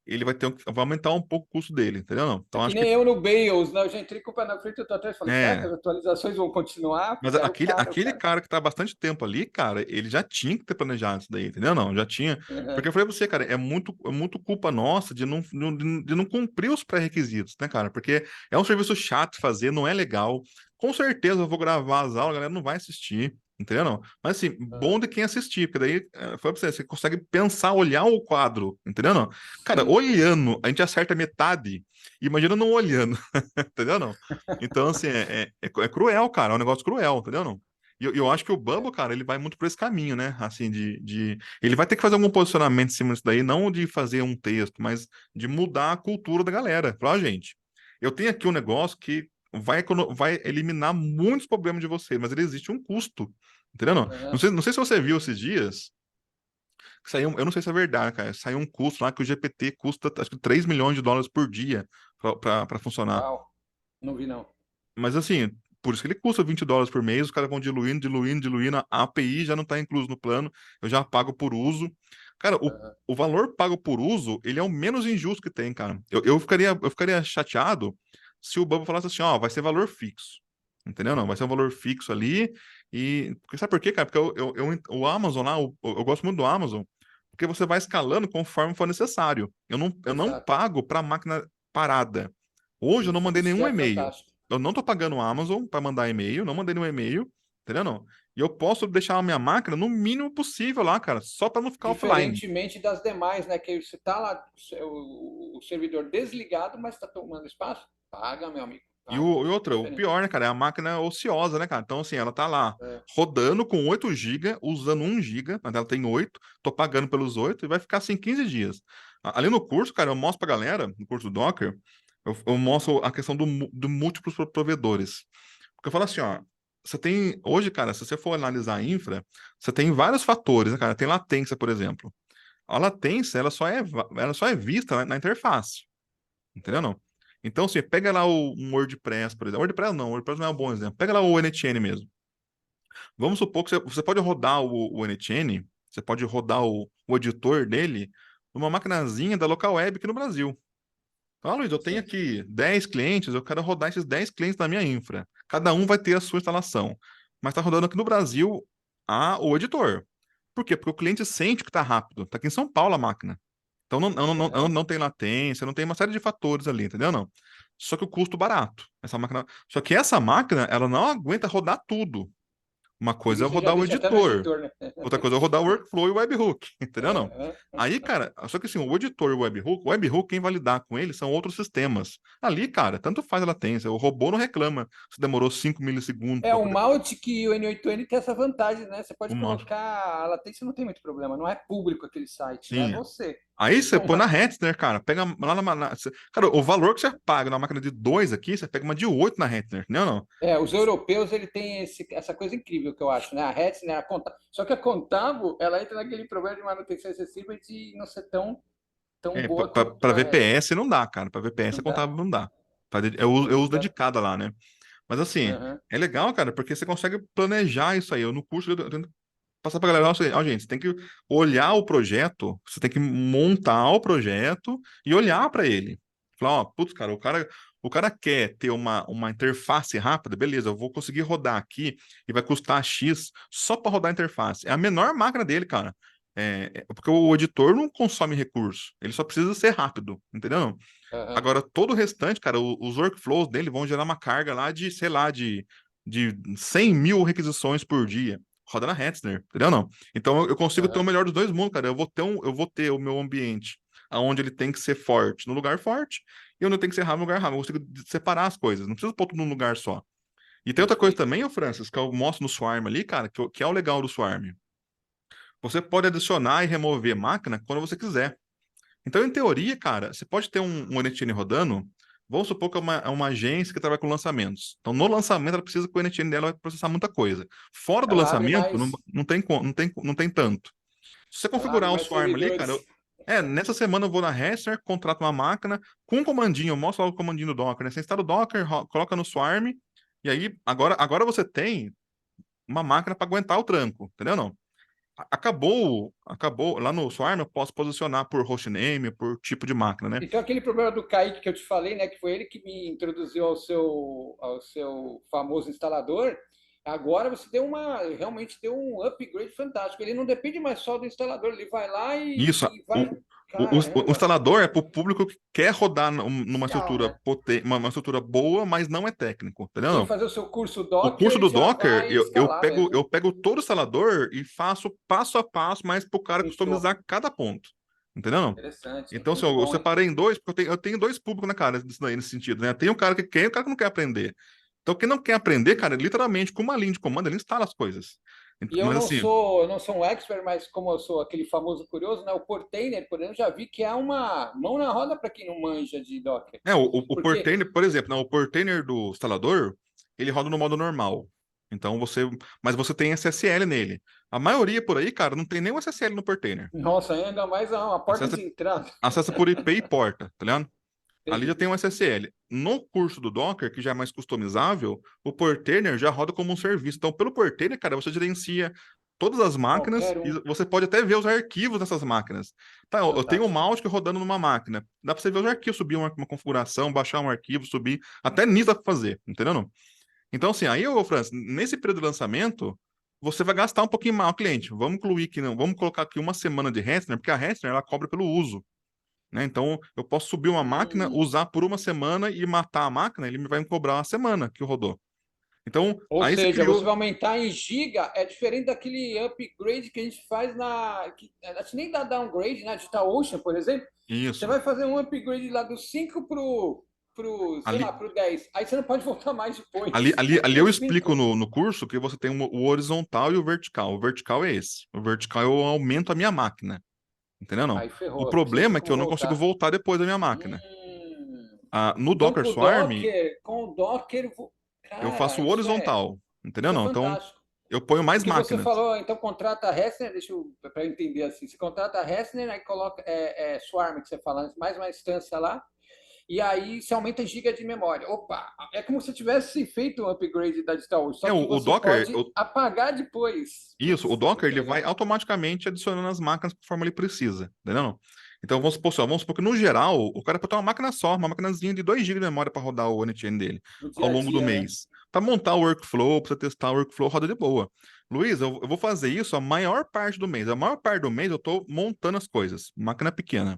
Ele vai aumentar um pouco o custo dele, entendeu? Não? É Então que acho que nem eu no Bales, né? Eu já entrei com o pé na frente, eu tô atrás e falei, será que é. as atualizações vão continuar? Mas Porque era o aquele cara. cara que tá há bastante tempo ali, cara, ele já tinha que ter planejado isso daí, entendeu? Não, já tinha. Porque eu falei pra você, cara, é muito culpa nossa de não cumprir os pré-requisitos, né, cara? Porque é um serviço chato fazer, não é legal. Com certeza eu vou gravar as aulas, a galera não vai assistir, entendeu? Não? Mas assim, bom de quem assistir, porque daí, foi pra você, você consegue pensar, olhar o quadro, entendeu? Não? Cara, Sim. olhando, a gente acerta metade, imagina não olhando, entendeu? Não? Então, assim, é cruel, cara, é um negócio cruel, entendeu? Não? E eu acho que o Bubble, cara, ele vai muito por esse caminho, né? Assim, Ele vai ter que fazer algum posicionamento em cima disso daí, não de fazer um texto, mas de mudar a cultura da galera. Falar, ó, gente, eu tenho aqui um negócio que vai eliminar muitos problemas de você, mas ele existe um custo, entendeu? Não, não Aham. sei, não sei se você viu esses dias, que saiu, eu não sei se é verdade, cara, saiu um custo lá que o GPT custa, acho que US$ 3 milhões por dia para funcionar. Uau. Não vi, não. Mas assim, por isso que ele custa US$ 20 por mês, os caras vão diluindo, diluindo, diluindo, a API já não está incluso no plano, eu já pago por uso. Cara, Aham. o valor pago por uso, ele é o menos injusto que tem, cara. Eu ficaria chateado se o Bubble falasse assim, ó, vai ser valor fixo. Entendeu? Não, vai ser um valor fixo ali. Porque sabe por quê, cara? Porque o Amazon lá, eu gosto muito do Amazon, porque você vai escalando conforme for necessário. Eu não Exato. pago para máquina parada. Hoje eu não mandei Isso nenhum é e-mail. fantástico. Eu não tô pagando o Amazon para mandar e-mail, não mandei nenhum e-mail, entendeu? Não? E eu posso deixar a minha máquina no mínimo possível lá, cara, só para não ficar offline. Diferentemente das demais, né? Que você tá lá, o servidor desligado, mas está tomando espaço. Paga, meu amigo. E Paga. o outro, o Diferente. pior, né, cara, é a máquina ociosa, né, cara? Então, assim, ela tá lá É. rodando com 8 GB, usando 1 GB, mas ela tem 8, tô pagando pelos 8 e vai ficar assim 15 dias. Ali no curso, cara, eu mostro pra galera, no curso do Docker, eu mostro a questão do múltiplos provedores. Porque eu falo assim, ó, você tem, hoje, cara, se você for analisar a infra, você tem vários fatores, né, cara? Tem latência, por exemplo. A latência, ela só é vista na interface. Entendeu? É. Não? Então, você pega lá um WordPress, por exemplo. WordPress não é um bom exemplo. Pega lá o NTN mesmo. Vamos supor que você pode rodar o NTN, você pode rodar o editor dele numa maquinazinha da local web aqui no Brasil. Ah, Luiz, eu tenho Sim. aqui 10 clientes, eu quero rodar esses 10 clientes na minha infra. Cada um vai ter a sua instalação. Mas está rodando aqui no Brasil o editor. Por quê? Porque o cliente sente que está rápido. Está aqui em São Paulo a máquina. Então Aham. não tem latência, não tem uma série de fatores ali, entendeu? Não. Só que o custo barato. Só que essa máquina, ela não aguenta rodar tudo. Uma E coisa é eu você já rodar o deixa até no editor, editor, né? outra coisa é eu rodar o workflow e o webhook, entendeu não? Aham. Aí, cara, só que assim, o editor e o webhook, quem vai lidar com ele são outros sistemas. Ali, cara, tanto faz a latência, o robô não reclama se demorou 5 milissegundos É, para o poder Malt que o N8N tem essa vantagem, né? Você o pode mouse. colocar, a latência não tem muito problema, não é público aquele site, né? É Sim. você. Aí você Então, põe na Hetzner, cara, pega lá cara, o valor que você paga na máquina de 2 aqui, você pega uma de 8 na Hetzner, não, não. os europeus ele tem essa coisa incrível que eu acho, né? A Hertz, né? Só que a Contavo, ela entra naquele problema de manutenção excessiva e de não ser tão É, boa pra quanto a Hertz. VPS não dá, cara. Pra VPS Não a dá? contábil não dá. Eu uso Exato. dedicada lá, né? Mas assim, Aham. é legal, cara, porque você consegue planejar isso aí. Eu no curso eu tento passar pra galera, ó, gente, você tem que olhar o projeto, você tem que montar o projeto e olhar para ele. Falar, ó, putz, cara, o cara quer ter uma interface rápida, beleza, eu vou conseguir rodar aqui e vai custar X só para rodar a interface. É a menor máquina dele, cara. Porque o editor não consome recurso, ele só precisa ser rápido, entendeu? Aham. Agora, todo o restante, cara, os workflows dele vão gerar uma carga lá de, sei lá, de 100 mil requisições por dia. Roda na Hetzner, entendeu? Não. Então, eu consigo ter o Aham. melhor dos dois mundos, cara. Eu vou ter o meu ambiente aonde ele tem que ser forte no lugar forte e onde tem que ser rápido no lugar rápido. Eu consigo separar as coisas. Não preciso pôr tudo num lugar só. E tem outra coisa Perfeito. também, ô Francis, que eu mostro no Swarm ali, cara, que é o legal do Swarm. Você pode adicionar e remover máquina quando você quiser. Então, em teoria, cara, você pode ter um NetN rodando. Vamos supor que é uma agência que trabalha com lançamentos. Então, no lançamento, ela precisa que o NetN dela vai processar muita coisa. Fora do Ela abre lançamento, não, mais, não tem, não tem tanto. Se você ela abre configurar o mais Swarm ali, cara, servidores. nessa semana eu vou na Hessler, contrato uma máquina com um comandinho, eu mostro lá o comandinho do Docker, né? Você instala o Docker, coloca no Swarm, e aí, agora você tem uma máquina para aguentar o tranco, entendeu? Não? Acabou. Lá no Swarm eu posso posicionar por hostname, por tipo de máquina, né? Então, aquele problema do Kaique que eu te falei, né, que foi ele que me introduziu ao seu famoso instalador, agora você realmente deu um upgrade fantástico. Ele não depende mais só do instalador, ele vai lá Isso, e vai. o Caramba, instalador é para o público que quer rodar numa tchau, estrutura né? uma estrutura boa, mas não é técnico, entendeu? Sem Não? fazer o seu curso O Docker curso e do já Docker, vai eu escalar pego, mesmo. eu pego todo o instalador e faço passo a passo, mas para o cara Fechou. customizar cada ponto, entendeu? Não? Interessante, hein? Então, assim, Muito eu bom, hein? separei em dois, porque eu tenho dois públicos, né, cara, nisso daí, nesse sentido, né? Tem o cara que quer e o cara que não quer aprender. Então, quem não quer aprender, cara, literalmente, com uma linha de comando, ele instala as coisas. E eu Mas, não assim, sou, eu não sou um expert, mas como eu sou aquele famoso curioso, né? O Portainer, por exemplo, já vi que é uma mão na roda para quem não manja de Docker. o Porque, Portainer, por exemplo, não, o Portainer do instalador, ele roda no modo normal. Então, mas você tem SSL nele. A maioria por aí, cara, não tem nenhum SSL no Portainer. nossa, ainda mais uma porta Acessa, de entrada. acessa por IP e porta, tá ligado? Ali já Entendi. tem um SSL. No curso do Docker, que já é mais customizável, o Portainer já roda como um serviço. Então, pelo Portainer, cara, você gerencia todas as máquinas Qualquer e um. você pode até ver os arquivos dessas máquinas. Tá, eu tenho o Fantástico. mouse rodando numa máquina. Dá pra você ver os arquivos, subir uma configuração, baixar um arquivo, subir. Até nisso dá pra fazer, entendeu? Não? Então, assim, aí, ô, Francis, nesse período de lançamento, você vai gastar um pouquinho mais, ó, cliente. Vamos incluir aqui, não, vamos colocar aqui uma semana de Hessner, porque a Hessner, ela cobra pelo uso, né? Então, eu posso subir uma máquina, Hum. usar por uma semana e matar a máquina, ele vai me cobrar uma semana que rodou. Então, Ou aí você seja, você criou vai aumentar em giga, é diferente daquele upgrade que a gente faz a gente nem dá downgrade na DigitalOcean, por exemplo. Você isso. vai fazer um upgrade lá do 5 sei lá, Ali, pro 10. Aí você não pode voltar mais ali, depois. ali, ali No eu explico 5. no curso que você tem o horizontal e o vertical. O vertical é esse. O vertical eu aumento a minha máquina, entendeu? Não? Aí O ferrou, não precisa problema é que eu não consigo voltar. voltar depois da minha máquina. Hum. No Então, Docker Swarm, Com o Docker, eu cara, faço o isso é, horizontal, entendeu? isso é Não? Então, fantástico. eu ponho mais Porque você máquinas. falou, então contrata a Hessner, deixa eu para entender assim, você contrata a Hessner, aí coloca Swarm que você fala, mais uma instância lá, e aí você aumenta giga de memória. Opa, é como se tivesse feito um upgrade da DigitalOcean, só que O você Docker, pode apagar depois. isso, o Putz, Docker muito ele vai legal. automaticamente adicionando as máquinas conforme ele precisa, entendeu? Não? Então vamos supor que no geral o cara pode ter uma máquina só, uma maquinazinha de 2 GB de memória para rodar o NTN dele No ao dia a longo do dia, né? mês. para montar o workflow, para testar o workflow, roda de boa. Luiz, eu vou fazer isso a maior parte do mês. A maior parte do mês eu estou montando as coisas, máquina pequena.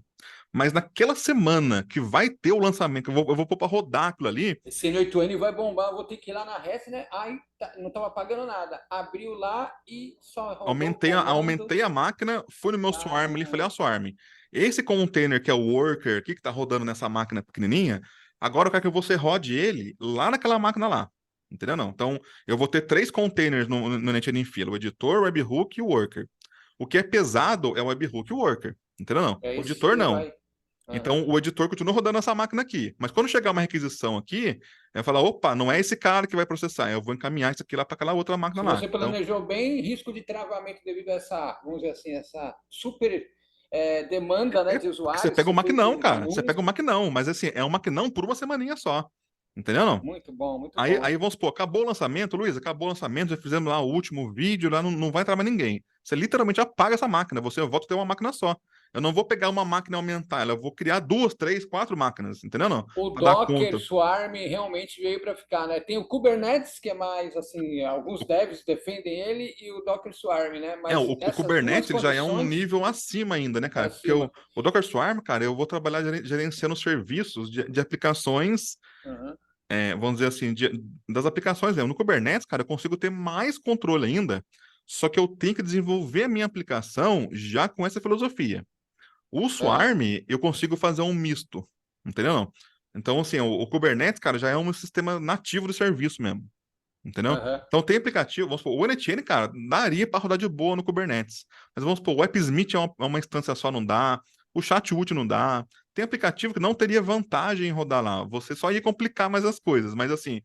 Mas naquela semana que vai ter o lançamento, eu vou pôr para rodar aquilo ali, Esse N8N vai bombar, vou ter que ir lá na REF, né? Ai, não estava pagando nada. Abriu lá e só rodou o comando. aumentei a máquina, fui no meu Swarm ali e falei, ó, Ah, Swarm, esse container que é o worker aqui, que tá rodando nessa máquina pequenininha, agora eu quero que você rode ele lá naquela máquina lá. Entendeu? Não. Então, eu vou ter 3 containers no NetN em fila, o editor, o webhook e o worker. O que é pesado é o webhook e o worker. Entendeu? Não. é O esse editor que não. vai. Aham. Então, o editor continua rodando essa máquina aqui. Mas quando chegar uma requisição aqui, eu falar, opa, não é esse cara que vai processar, eu vou encaminhar isso aqui lá para aquela outra máquina Se lá. você Então, planejou bem, risco de travamento devido a essa, vamos dizer assim, essa super demanda, né, de porque você usuários, pega o você fez maquinão, um cara. Você pega o anúncio. maquinão, mas assim, é um maquinão por uma semaninha só. Entendeu? Não? Muito bom, muito Aí bom. vamos supor, acabou o lançamento, Luiz, acabou o lançamento, já fizemos lá o último vídeo, lá não vai entrar mais ninguém. Você literalmente apaga essa máquina, você volta a ter uma máquina só. Eu não vou pegar uma máquina e aumentar ela, eu vou criar 2, 3, 4 máquinas, entendeu? Não? O Para dar Docker conta. Swarm realmente veio para ficar, né? Tem o Kubernetes, que é mais assim, alguns devs defendem ele, e o Docker Swarm, né? Mas O nessas duas Kubernetes ele já é um condições, nível acima ainda, né, é cara? Porque acima. o Docker Swarm, cara, eu vou trabalhar gerenciando serviços de aplicações, Uhum. vamos dizer assim, das aplicações mesmo. No Kubernetes, cara, eu consigo ter mais controle ainda, só que eu tenho que desenvolver a minha aplicação já com essa filosofia. O É. Swarm, eu consigo fazer um misto, entendeu? Não? Então, assim, o Kubernetes, cara, já é um sistema nativo de serviço mesmo, entendeu? Uhum. Então, tem aplicativo, vamos supor, o NetN, cara, daria para rodar de boa no Kubernetes. Mas vamos supor, o AppSmith é uma instância só, não dá. O Chatwood não dá. Tem aplicativo que não teria vantagem em rodar lá. Você só ia complicar mais as coisas. Mas, assim,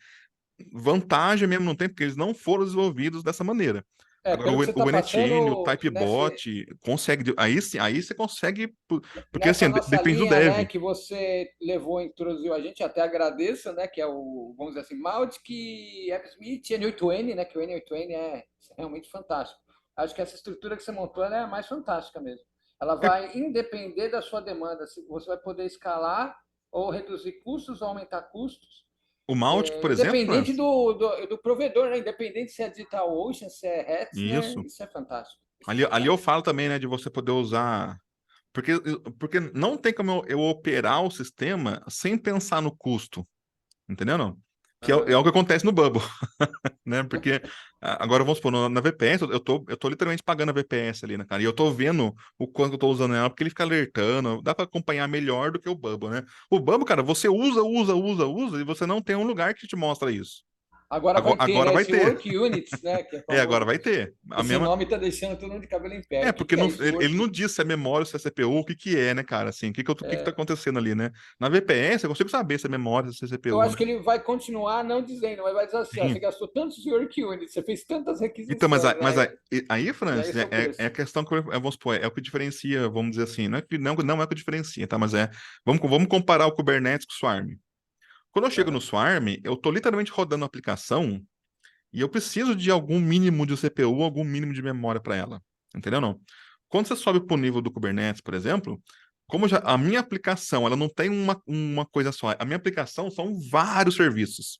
vantagem mesmo não tem, porque eles não foram desenvolvidos dessa maneira. Agora, Pelo que você está o NetN, o passando, Typebot, consegue. Aí sim, aí você consegue. Porque nessa assim, nossa depende do linha, né, dev. que você levou, introduziu a gente, até agradeço, né, que é o, vamos dizer assim, Mautic, AppSmith, N8N, né, que o N8N é realmente fantástico. Acho que essa estrutura que você montou ela é a mais fantástica mesmo. Ela É, vai independer da sua demanda, se você vai poder escalar ou reduzir custos ou aumentar custos, o Mautic, por exemplo, independente Franz, do provedor, né, independente se é DigitalOcean, se é Hetzner, isso. isso é fantástico. Isso é Ali eu fantástico. falo também, né, de você poder usar. Porque não tem como eu operar o sistema sem pensar no custo, entendeu? Não? Que é o Aham. que acontece no Bubble. Né? Porque agora vamos supor, na VPS, eu tô literalmente pagando a VPS ali, né, cara? E eu tô vendo o quanto eu tô usando ela, porque ele fica alertando, dá pra acompanhar melhor do que o Bubble, né? O Bubble, cara, você usa, e você não tem um lugar que te mostra isso. Agora vai ter, Agora né? vai Esse ter. Work Units, né? Que é Agora famoso. vai ter. A Esse mesma. nome tá deixando todo mundo de cabelo em pé. O que Porque que é não, isso, ele não Work? diz se é memória, se é CPU, o que que é, né, cara? Assim, o que que tá acontecendo ali, né? Na VPS, eu consigo saber se é memória, se é Eu CPU, acho né? que ele vai continuar não dizendo, mas vai dizer assim, ó, você Sim. gastou tantos Work Units, você fez tantas Então, requisições, aí, e aí Francis, esse é o é a preço. questão que, vamos supor, é o que diferencia, vamos dizer assim, não é o que diferencia, tá? Mas vamos comparar o Kubernetes com o Swarm. Quando eu chego no Aham, Swarm, eu tô literalmente rodando a aplicação e eu preciso de algum mínimo de CPU, algum mínimo de memória para ela, entendeu? Não? Quando você sobe para o nível do Kubernetes, por exemplo, como a minha aplicação, ela não tem uma coisa só, a minha aplicação são vários serviços.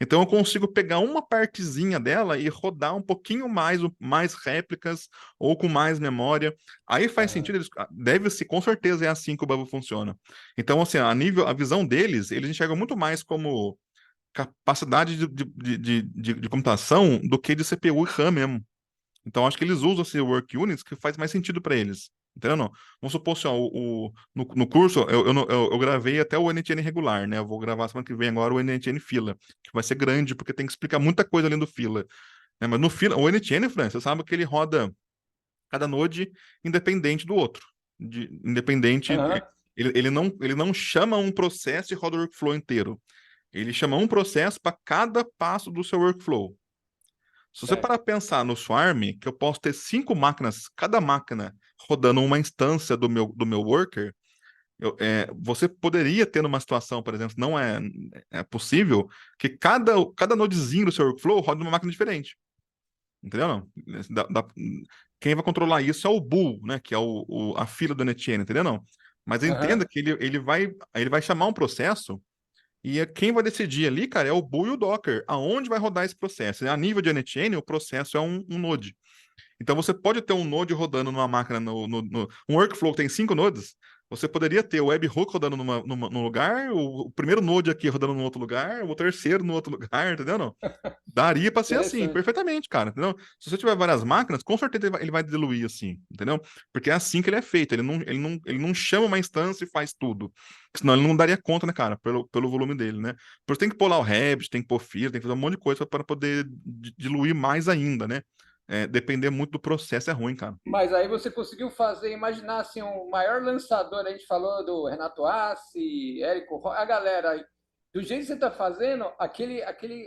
Então eu consigo pegar uma partezinha dela e rodar um pouquinho mais réplicas ou com mais memória. Aí faz aham, sentido, deve-se, com certeza é assim que o Bubble funciona. Então, assim, a visão deles, eles enxergam muito mais como capacidade de computação do que de CPU e RAM mesmo. Então, acho que eles usam esse Work Units que faz mais sentido para eles. Entendeu? Não? Vamos supor assim, ó, no curso eu gravei até o NTN regular, né? Eu vou gravar semana que vem agora o NTN fila, que vai ser grande, porque tem que explicar muita coisa além do fila. Né? Mas no fila, o NTN, Fran, você sabe que ele roda cada node independente do outro. Independente. aham, Ele não chama um processo e roda o workflow inteiro. Ele chama um processo para cada passo do seu workflow. Se você certo. parar pensar no Swarm, que eu posso ter 5 máquinas, cada máquina rodando uma instância do meu worker, você poderia ter numa situação, por exemplo, não é possível, que cada nodezinho do seu workflow roda numa máquina diferente. Entendeu? Não? Quem vai controlar isso é o Bull, né? Que é a fila do NetN, entendeu? Não? Mas Aham, entenda que ele vai chamar um processo quem vai decidir ali, cara, é o Bull e o Docker, aonde vai rodar esse processo. A nível de n-chain, o processo é um node. Então você pode ter um node rodando numa máquina, um workflow que tem 5 nodes. Você poderia ter o webhook rodando num lugar, o primeiro node aqui rodando no outro lugar, o terceiro no outro lugar, entendeu? Não? Daria para ser assim, Interessante. perfeitamente, cara, entendeu? Se você tiver várias máquinas, com certeza ele vai diluir assim, entendeu? Porque é assim que ele é feito, ele não chama uma instância e faz tudo. Senão ele não daria conta, né, cara, pelo volume dele, né? Porque tem que pôr lá o Rabbit, tem que pôr fila, tem que fazer um monte de coisa para poder diluir mais ainda, né? Depender muito do processo é ruim, cara. Mas aí você conseguiu fazer, imaginar assim, o maior lançador, a gente falou do Renato Assi, Érico, a galera aí. Do jeito que você está fazendo, aquele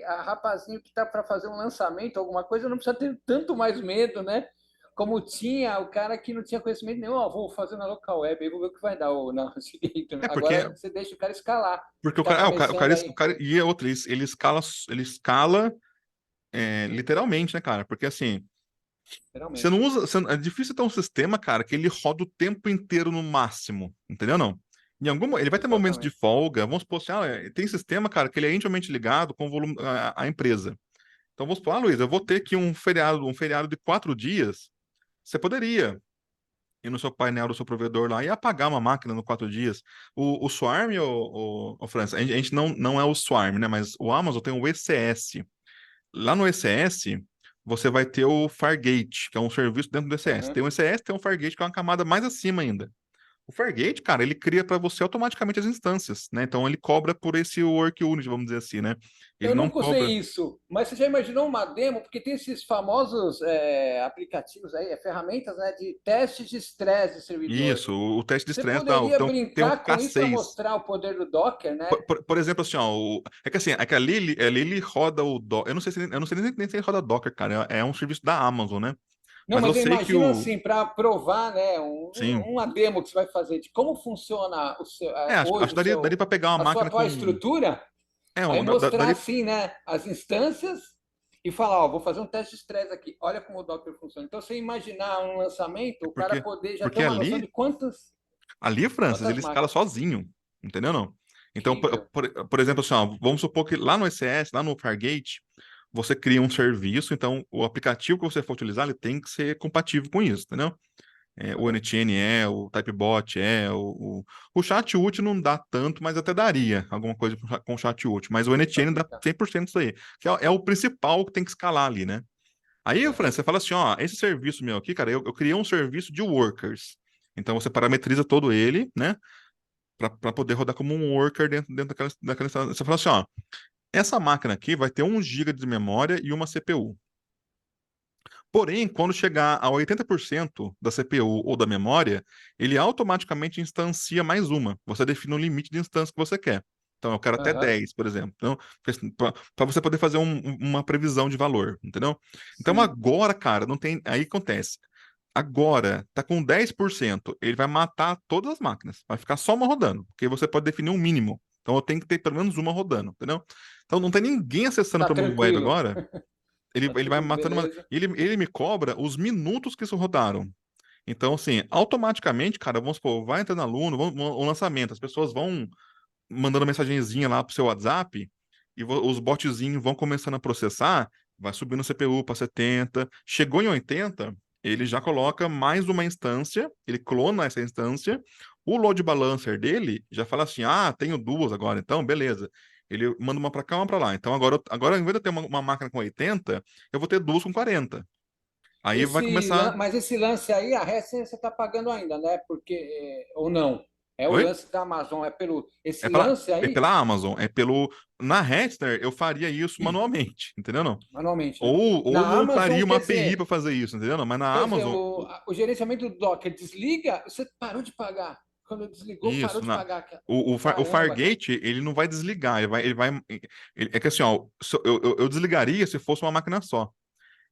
rapazinho que está para fazer um lançamento, alguma coisa, não precisa ter tanto mais medo, né? Como tinha o cara que não tinha conhecimento nenhum, ó, vou fazer na local web, aí vou ver o que vai dar. Ou não, é o seguinte, É porque, agora você deixa o cara escalar, porque que o está cara, começando o aí, cara, e é outro, ele escala literalmente, né, cara? Porque assim, você não realmente. usa. É difícil ter um sistema, cara, que ele roda o tempo inteiro no máximo. Entendeu? Não. Ele vai ter momentos de Exatamente. folga. Vamos supor assim, tem sistema, cara, que ele é intimamente ligado com o volume, a empresa. Então vamos supor, Luiz, eu vou ter aqui um feriado de 4 dias. Você poderia ir no seu painel do seu provedor lá e apagar uma máquina no 4 dias. O Swarm, o França, a gente não é o Swarm, né? Mas o Amazon tem o ECS. Lá no ECS, você vai ter o Fargate, que é um serviço dentro do ECS. Aham. Tem o ECS, tem o Fargate, que é uma camada mais acima ainda. O Fargate, cara, ele cria para você automaticamente as instâncias, né? Então ele cobra por esse work unit, vamos dizer assim, né? Ele Eu não nunca usei cobra. isso, mas você já imaginou uma demo? Porque tem esses famosos aplicativos aí, ferramentas, né, de testes de estresse de servidor. Isso, o teste de Você estresse da. poderia Então, tem o brincar com isso para K6. mostrar o poder do Docker, né? Por exemplo, assim, ó, é que assim, é que ali ele roda o Docker. Eu não sei nem se ele roda Docker, cara. É um serviço da Amazon, né? Não, Mas eu mas eu sei que imagino o. assim, para provar, né, Sim. uma demo que você vai fazer de como funciona Acho hoje que daria para pegar uma a sua máquina atual com. estrutura. É, Aí mostrar daria. assim, né, as instâncias e falar, ó, vou fazer um teste de estresse aqui. Olha como o Docker funciona. Então, você imaginar um lançamento, o cara Porque, poder já ter porque uma noção de ali. Ali, Francis, quantas ele escala máquinas. sozinho, entendeu não? Então, Incrível. por exemplo, assim, ó, vamos supor que lá no ECS, lá no Fargate, você cria um serviço, então o aplicativo que você for utilizar, ele tem que ser compatível com isso, entendeu? O Aham. NTN o Typebot o chat útil não dá tanto, mas até daria alguma coisa com o chat útil, mas o Para NTN dá brincar. 100% disso aí, que é o principal que tem que escalar ali, né? Aí, Fran, Aham. você fala assim, ó, esse serviço meu aqui, cara, eu criei um serviço de workers. Então você parametriza todo ele, né? Para poder rodar como um worker dentro daquela instância. Você fala assim, ó, essa máquina aqui vai ter 1 GB de memória e uma CPU. Porém, quando chegar a 80% da CPU ou da memória, ele automaticamente instancia mais uma. Você define o limite de instância que você quer. Então, eu quero até Aham. 10, por exemplo. Então, para você poder fazer uma previsão de valor, entendeu? Então, Sim. agora, cara, não tem. Aí acontece. Agora, tá com 10%, ele vai matar todas as máquinas. Vai ficar só uma rodando, porque você pode definir um mínimo. Então, eu tenho que ter pelo menos uma rodando, entendeu? Então, não tem ninguém acessando Tá para o meu web tranquilo. agora, Tá ele vai tudo matando uma. beleza. Ele me cobra os minutos que isso rodaram. Então, assim, automaticamente, cara, vamos supor, vai entrando aluno, o lançamento, as pessoas vão mandando mensagenzinha lá pro seu WhatsApp e os botzinhos vão começando a processar, vai subindo o CPU para 70, chegou em 80, ele já coloca mais uma instância, ele clona essa instância, o load balancer dele já fala assim, tenho duas agora, então beleza. Ele manda uma para cá, uma para lá. Então agora, ao invés de eu ter uma máquina com 80, eu vou ter duas com 40. Aí vai começar. Mas esse lance aí, a Hessen você está pagando ainda, né? Porque, ou não? É o Oi? lance da Amazon, é pelo. É Esse pela, lance é aí, pela Amazon, é pelo. Na Hester eu faria isso manualmente, entendeu? Não? manualmente, né? Ou Na Amazon, montaria uma quer API para dizer, fazer isso, entendeu? Não, mas na quer dizer, Amazon, o gerenciamento do Docker desliga, você parou de pagar. Quando desligou, parou isso, de pagar. o Caramba, cara. Fargate, ele não vai desligar, é que assim, ó, eu desligaria se fosse uma máquina só.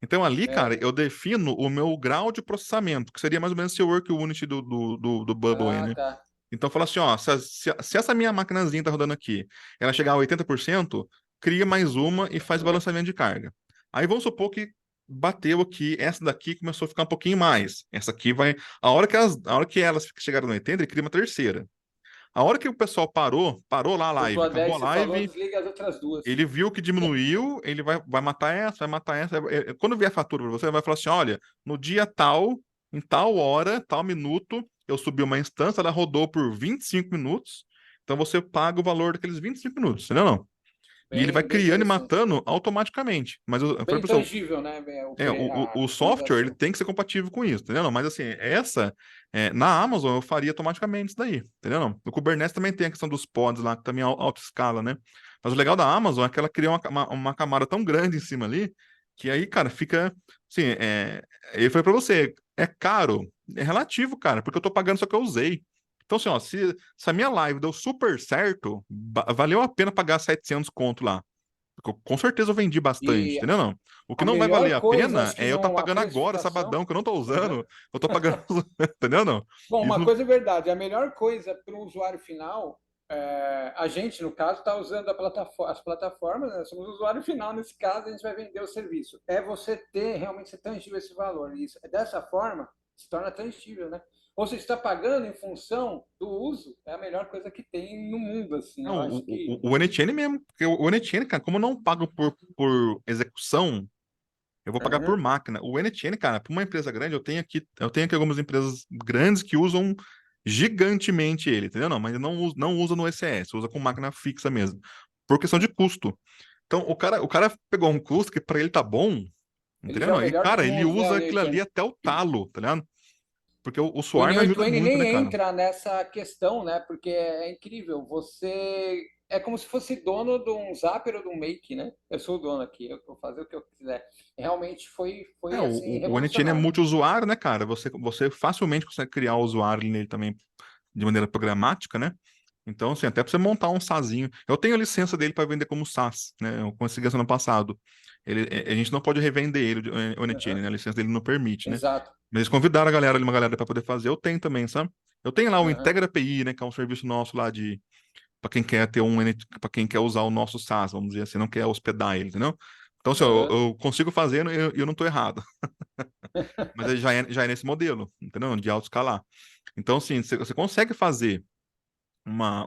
Então ali, cara, É. eu defino o meu grau de processamento, que seria mais ou menos esse work unit do Bubble aí, Ah, né? tá. Então fala assim, ó, se essa minha maquinazinha tá rodando aqui, ela chegar a 80%, cria mais uma e faz Aham. balanceamento de carga. Aí vamos supor que bateu aqui, essa daqui começou a ficar um pouquinho mais. Essa aqui vai, a hora que elas chegaram no 80, ele cria uma terceira. A hora que o pessoal parou lá a O live, tua acabou 10 a você falou, live, desliga as outras duas. ele viu que diminuiu, ele vai matar essa, vai matar essa. Quando vier a fatura para você, vai falar assim: olha, no dia tal, em tal hora, tal minuto, eu subi uma instância, ela rodou por 25 minutos, então você paga o valor daqueles 25 minutos, entendeu? Não? E ele vai Bem criando e interessante. matando automaticamente. Mas eu falei, Bem pessoal, tangível, né? A o software ele customização. tem que ser compatível com isso, entendeu? Não? Mas assim, na Amazon eu faria automaticamente isso daí, entendeu? Não? No Kubernetes também tem a questão dos pods lá, que também é autoescala, né? Mas o legal da Amazon é que ela cria uma camada tão grande em cima ali, que aí, cara, fica, assim, eu falei pra você, é caro, é relativo, cara, porque eu tô pagando só que eu usei. Então, assim, ó, se a minha live deu super certo, valeu a pena pagar 700 conto lá. Com certeza eu vendi bastante, E entendeu? Não? O que a não vai valer melhor a coisa, pena acho que é eu estar não, a pagando agora, precificação. sabadão, que eu não tô Aham. usando, eu tô pagando, entendeu? Não? Bom, Isso uma não... coisa é verdade, a melhor coisa para o usuário final, a gente, no caso, está usando as plataformas, né? Somos o usuário final, nesse caso, a gente vai vender o serviço. É você ter realmente ser tangível esse valor. Isso, dessa forma, se torna tangível, né? Ou você está pagando em função do uso, é a melhor coisa que tem no mundo, assim. Não, Eu acho que. o NTN mesmo, porque o NTN, cara, como eu não pago por execução, eu vou pagar por Uhum. máquina. O NTN, cara, para uma empresa grande, eu tenho aqui algumas empresas grandes que usam gigantemente ele, entendeu? Não, mas não usa no ECS, usa com máquina fixa mesmo, por questão de custo. Então, o cara pegou um custo que para ele tá bom, Ele entendeu? já é o Não, e, melhor do cara, ele mundo, né, o usa aquilo ali N8N. até o talo, tá ligado? Porque o O suar me ajuda N8N muito, nem né, cara? entra nessa questão, né? Porque é incrível. Você é como se fosse dono de um Zapper ou de um Make, né? Eu sou o dono aqui, eu vou fazer o que eu quiser. Realmente foi assim O NTN é revolucionário. multiusuário, né, cara? Você facilmente consegue criar o usuário nele também de maneira programática, né? Então, assim, até para você montar um SaaSinho. Eu tenho a licença dele para vender como SaaS, né? Eu consegui essa ano passado. A gente não pode revender ele, o NTN, Aham. né? A licença dele não permite, né? Exato. Mas eles convidaram a galera, uma galera para poder fazer. Eu tenho também, sabe? Eu tenho lá o Aham. Integra API, né? Que é um serviço nosso lá de para quem quer para quem quer usar o nosso SaaS, vamos dizer assim, não quer hospedar ele, entendeu? Então, assim, eu, Aham. eu consigo fazer e eu não estou errado. Mas ele já é nesse modelo, entendeu? De autoescalar. Então, assim, você consegue fazer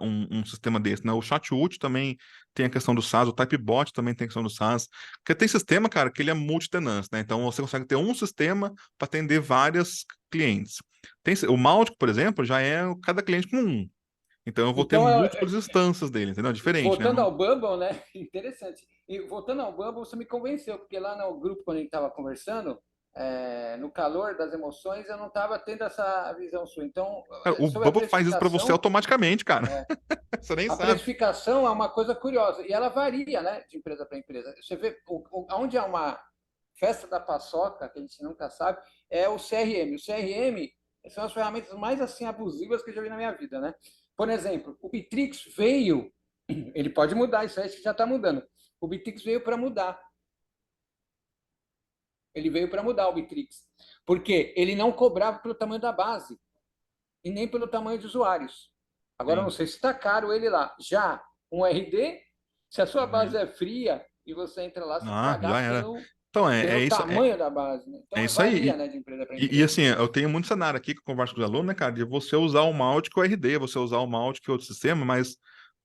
um sistema desse, né? O Chat-UT também tem a questão do SaaS, o Typebot também tem a questão do SaaS. Porque tem sistema, cara, que ele é multi-tenant, né? Então, você consegue ter um sistema para atender vários clientes. O Mautic, por exemplo, já é cada cliente com um. Então, eu vou ter Então, múltiplas instâncias dele, entendeu? Diferente, né? voltando ao Bumble, né? Interessante. E voltando ao Bumble, você me convenceu, porque lá no grupo, quando a gente estava conversando, no calor das emoções, eu não estava tendo essa visão sua. Então, Cara, o sobre a Bubble faz isso para você precificação, automaticamente, cara. Você nem a sabe. precificação é uma coisa curiosa e ela varia, né, de empresa para empresa. Você vê onde há uma festa da paçoca, que a gente nunca sabe, é o CRM. O CRM são as ferramentas mais assim abusivas que eu já vi na minha vida, né? Por exemplo, o Bitrix veio, ele pode mudar, isso aí já está mudando. O Bitrix veio para mudar. Ele veio para mudar o Bitrix. Porque ele não cobrava pelo tamanho da base e nem pelo tamanho de usuários. Agora, eu não Sim. sei se está caro ele lá. Já um RD, se a sua base Uhum. é fria e você entra lá, você tem que Ah, já pagar era. pelo, Então, pelo é isso. tamanho da base. Né? É Então, isso varia aí. né, de empresa para E, empresa. assim, eu tenho muito cenário aqui que eu converso com os alunos, né, cara, de você usar o Mautic ou RD, você usar o Mautic ou outro sistema, mas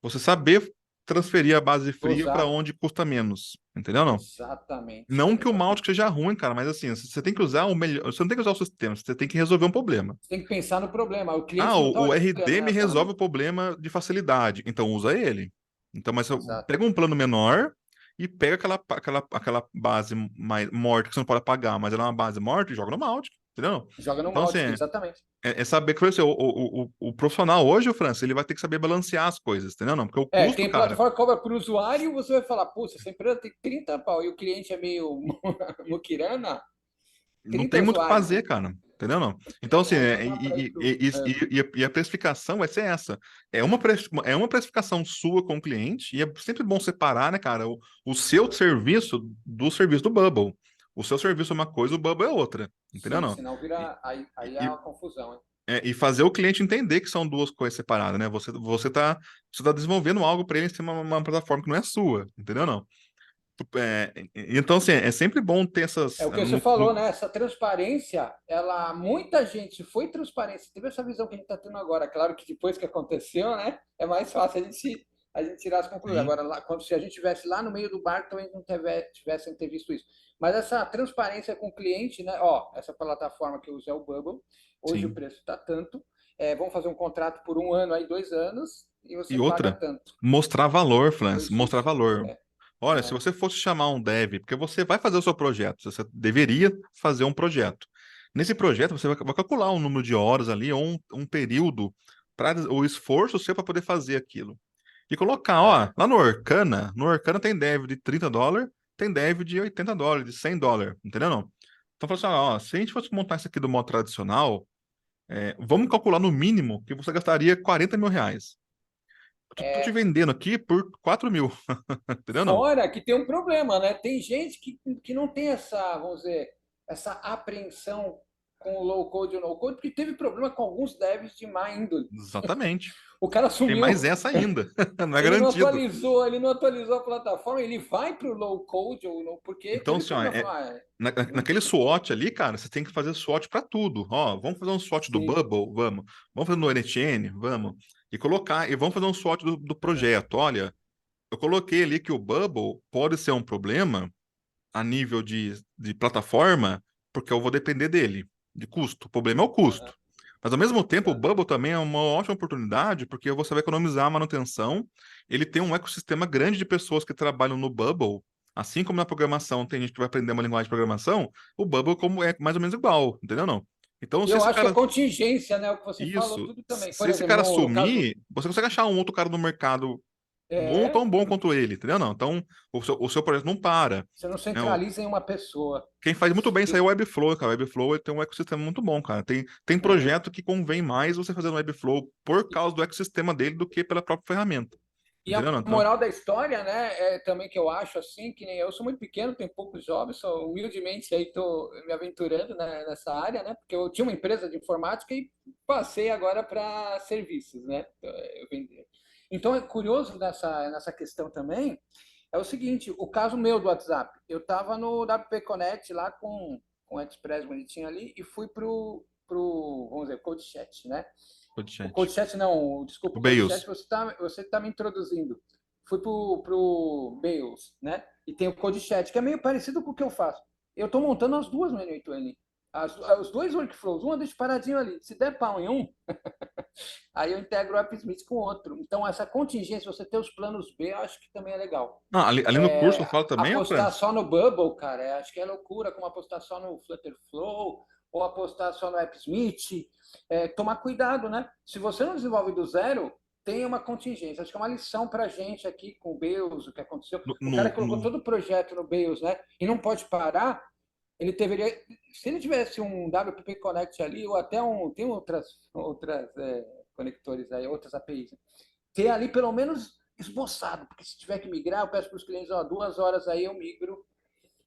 você saber transferir a base fria para Dosar. onde custa menos, entendeu? Não? Exatamente. Não que o Mautic Exatamente. seja ruim, cara, mas assim, você tem que usar o melhor, você não tem que usar o sistema, você tem que resolver um problema. Você tem que pensar no problema. O Ah, cliente não está o olhando RD né, me a resolve ferramenta. o problema de facilidade, então usa ele. Então, mas eu Exato. pega um plano menor e pega aquela base mais morta que você não pode apagar, mas ela é uma base morta e joga no Mautic, entendeu? Joga no Então, assim, Mautic, exatamente. é saber que assim, o profissional hoje, o França, ele vai ter que saber balancear as coisas, entendeu? Não, porque o custo, Tem cara, plataforma que cobra por usuário, você vai falar, pô, se essa empresa tem 30 pau e o cliente é meio muquirana, não 30 tem muito o que usuários, fazer, né? cara. Entendeu? Não? Então, assim, Aí não dá para ir pro. e a precificação vai ser essa. É uma precificação sua com o cliente, e é sempre bom separar, né, cara, o seu serviço do serviço do Bubble. O seu serviço é uma coisa, o Bubble é outra. Entendeu? Sim, Não? senão E, vira. Aí e, há uma confusão, hein? e fazer o cliente entender que são duas coisas separadas, né? Você tá desenvolvendo algo para ele em cima de uma plataforma que não é sua, entendeu? Não? Então, assim, é sempre bom ter É essas. o que você falou, né? Essa transparência, ela, muita gente foi transparência, teve essa visão que a gente está tendo agora. Claro que depois que aconteceu, né? É mais fácil a gente tirar as conclusões. Sim. Agora, lá, quando se a gente tivesse lá no meio do barco, talvez não tivessem ter visto isso. Mas essa transparência com o cliente, né? Ó, essa plataforma que eu uso é o Bubble. Hoje o Sim. preço está tanto. Vamos fazer um contrato por um ano, aí 2 anos, e você E paga outra, tanto. mostrar valor, Flans, Foi mostrar justo. valor. Olha, se É, você fosse chamar um dev, porque você vai fazer o seu projeto, você deveria fazer um projeto. Nesse projeto, você vai calcular um número de horas ali, ou um período, para o esforço seu para poder fazer aquilo. E colocar, ó, é, lá no Orkana tem dev de US$ 30, tem dev de US$ 80, de US$ 100, entendeu não? Então, fala assim, ó, se a gente fosse montar isso aqui do modo tradicional, vamos calcular no mínimo que você gastaria R$ 40.000. Tô te é, vendendo aqui por 4.000, entendeu não? Fora que tem um problema, né? Tem gente que não tem essa, vamos dizer, essa apreensão com o low code ou no code, porque teve problema com alguns devs de má índole. Exatamente. O cara Tem mais sumiu, essa ainda, não é garantido. ele não atualizou a plataforma, ele vai para o low code ou no, porque Então, teve assim, ó, problema. Falou, não naquele SWOT ali, cara, você tem que fazer SWOT para tudo. Ó, vamos fazer um SWOT do sim, Bubble? Vamos. Vamos fazer no NTN? Vamos. E vamos fazer um SWOT do projeto. Olha, eu coloquei ali que o Bubble pode ser um problema a nível de plataforma, porque eu vou depender dele, de custo. O problema é o aham, custo. Mas, ao mesmo tempo, o tá. Bubble também é uma ótima oportunidade, porque você vai economizar a manutenção. Ele tem um ecossistema grande de pessoas que trabalham no Bubble. Assim como na programação tem gente que vai aprender uma linguagem de programação, o Bubble como é mais ou menos igual, entendeu não? Então, E se eu esse acho que é cara contingência, né? O que você falou, isso, tudo também. se Por esse exemplo, cara no caso. sumir, você consegue achar um outro cara no mercado bom ou É, tão bom quanto ele, entendeu não? Então, o seu projeto não para, você não né? centraliza em uma pessoa. Quem faz muito bem isso aí é E, o Webflow, cara. O Webflow ele tem um ecossistema muito bom, cara. Tem é, projeto que convém mais você fazer no Webflow por causa do ecossistema dele do que pela própria ferramenta. E a Entendeu? Não? Então, moral da história, né, é também que eu acho assim, que nem eu sou muito pequeno, tenho poucos jovens, sou humildemente aí estou me aventurando nessa área, né? Porque eu tinha uma empresa de informática e passei agora para serviços, né? Eu vendi. Então é curioso nessa questão também, é o seguinte, o caso meu do WhatsApp, eu estava no WP Connect lá com o Express bonitinho ali e fui vamos dizer, Code Chat, né? O podcast. CodeChat não, desculpa, O o CodeChat Bales. você tá me introduzindo. Fui pro Bales, né? E tem o CodeChat, que é meio parecido com o que eu faço. Eu estou montando as duas no N8N. Os dois workflows, um eu deixo paradinho ali. Se der pau em um, aí eu integro o AppSmith com o outro. Então, essa contingência, você ter os planos B, eu acho que também é legal. Ah, ali no curso eu falo também, ô Apostar Franz? só no Bubble, cara, acho que é loucura, como apostar só no Flutterflow, ou apostar só no AppSmith. Tomar cuidado, né? Se você não desenvolve do zero, tem uma contingência. Acho que é uma lição para a gente aqui com o Beus, o que aconteceu. No, O cara no, colocou no- todo o projeto no Beus, né? E não pode parar. Ele deveria, se ele tivesse um WPP Connect ali, ou até tem outras conectores aí, outras APIs, né? Ter ali pelo menos esboçado, porque se tiver que migrar, eu peço para os clientes, ó, 2 horas aí eu migro.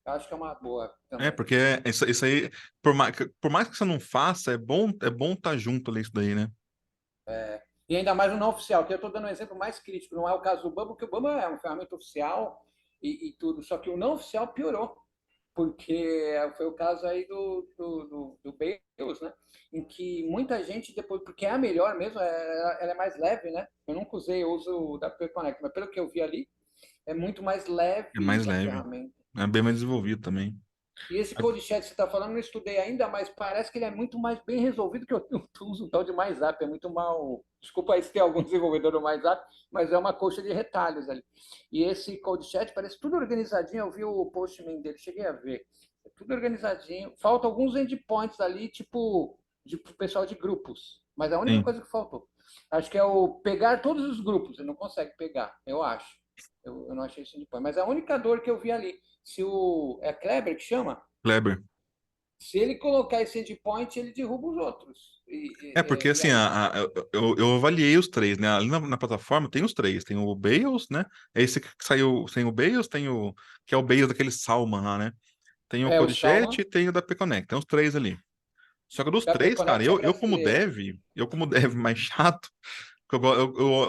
Eu acho que é uma boa também. porque isso aí, por mais que você não faça, é bom estar junto ali isso daí, né? E ainda mais no não oficial, que eu estou dando um exemplo mais crítico. Não é o caso do Bubble, porque o Bubble é uma ferramenta oficial e tudo. Só que o não oficial piorou, porque foi o caso aí do Bales, né? Em que muita gente depois, porque é a melhor mesmo, ela é mais leve, né? Eu nunca usei, eu uso o WP Connect, mas pelo que eu vi ali, é muito mais É leve mais a leve. ferramenta. É bem mais desenvolvido também. E esse code chat que você está falando, eu não estudei ainda, mas parece que ele é muito mais bem resolvido que eu uso o tal de MyZap. É muito mal. Desculpa aí se tem algum desenvolvedor do MyZap, mas é uma coxa de retalhos ali. E esse code chat parece tudo organizadinho. Eu vi o postman dele, cheguei a ver. É tudo organizadinho. Falta alguns endpoints ali, tipo de pessoal de grupos. Mas é a única Sim. coisa que faltou. Acho que é o pegar todos os grupos. Ele não consegue pegar, eu acho. Eu não achei esse endpoint. Mas é a única dor que eu vi ali. Se o. É Kleber que chama? Kleber. Se ele colocar esse endpoint, ele derruba os outros. Porque E assim, aí? eu avaliei os três, né? Ali na plataforma tem os três. Tem o Bales, né? É esse que saiu sem o Bales, que é o Bales daquele Salman lá, né? Tem o O Salman, CodeChat e tem o da P-Connect. Tem os três ali. Só que dos da três, cara, P-Connect é eu como brasileiro. dev, eu como dev mais chato, que eu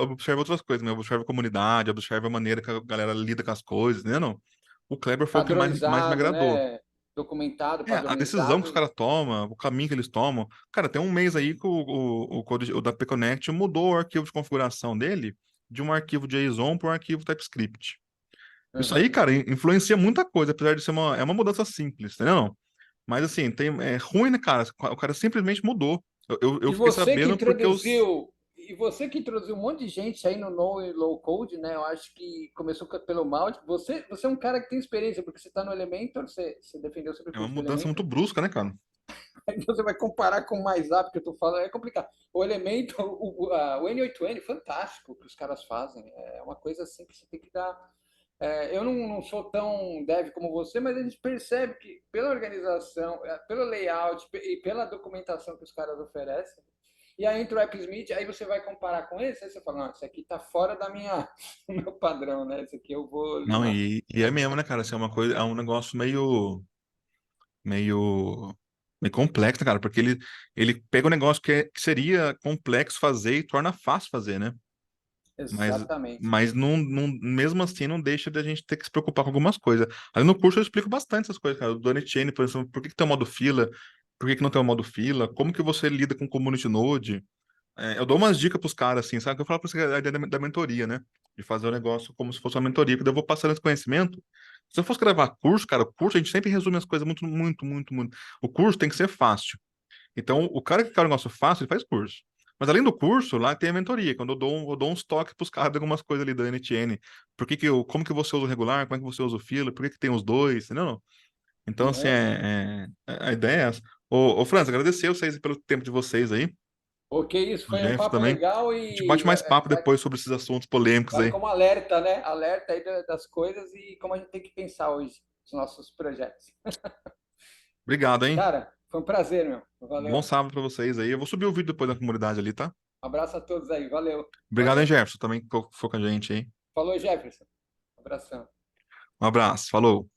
observo outras coisas, né? Eu observo a comunidade, eu observo a maneira que a galera lida com as coisas, né? Não? o Kleber foi o que mais me Padronizado, agradou. né? Documentado, É, a decisão que os padronizado. caras tomam, o caminho que eles tomam. Cara, tem um mês aí que o da P-Connect mudou o arquivo de configuração dele de um arquivo JSON para um arquivo TypeScript. Isso aí, Uhum. cara, influencia muita coisa, apesar de ser é uma mudança simples, entendeu? Mas assim, é ruim, né, cara? O cara simplesmente mudou. Eu E fiquei você que sabendo porque os. introduziu, e você que introduziu um monte de gente aí no No e Low Code, né? Eu acho que começou pelo Malt. Você é um cara que tem experiência, porque você está no Elementor, você defendeu sobre o É uma curso do mudança Elementor. muito brusca, né, cara? Aí você vai comparar com o MyZap que eu estou falando, é complicado. O Elementor, o N8N, fantástico o que os caras fazem. É uma coisa assim que você tem que dar. Eu não sou tão dev como você, mas a gente percebe que pela organização, pelo layout e pela documentação que os caras oferecem, e aí entra o AppSmith, aí você vai comparar com esse, aí você fala, não, esse aqui tá fora da minha, do meu padrão, né? Esse aqui eu vou Não, limar. e é mesmo, né, cara? Assim, é uma coisa, é um negócio meio, meio complexo, né, cara? Porque ele pega um negócio que seria complexo fazer e torna fácil fazer, né? Mas, Exatamente. mas mesmo assim não deixa de a gente ter que se preocupar com algumas coisas. Ali no curso eu explico bastante essas coisas, cara. O Donut Chain, por exemplo, por que que tem o modo fila? Por que que não tem o modo fila? Como que você lida com Community Node? Eu dou umas dicas pros caras, assim, sabe? Eu falo pra você a ideia da mentoria, né? De fazer o negócio como se fosse uma mentoria, que daí eu vou passando esse conhecimento. Se eu fosse gravar curso, cara, o curso a gente sempre resume as coisas muito, muito, muito, muito. O curso tem que ser fácil. Então, o cara que quer um negócio fácil, ele faz curso. Mas além do curso, lá tem a mentoria, quando eu dou uns toques pros caras de algumas coisas ali da NTN. Como que você usa o regular, como é que você usa o fila, por que que tem os dois, entendeu? Então, assim, Uhum. a ideia é essa. Ô, Franz, agradecer vocês pelo tempo de vocês aí. Ok, isso O foi um Jeff papo também. legal A gente bate mais papo vai, depois sobre esses assuntos polêmicos vale aí. como alerta, né? Alerta aí das coisas e como a gente tem que pensar hoje nos nossos projetos. Obrigado, hein? Cara, foi um prazer, meu. Bom Valeu. sábado pra vocês aí. Eu vou subir o vídeo depois na comunidade ali, tá? Um abraço a todos aí. Valeu. Obrigado, hein, Valeu. Jefferson, também que ficou com a gente aí. Falou, Jefferson. Um abração. Um abraço, falou.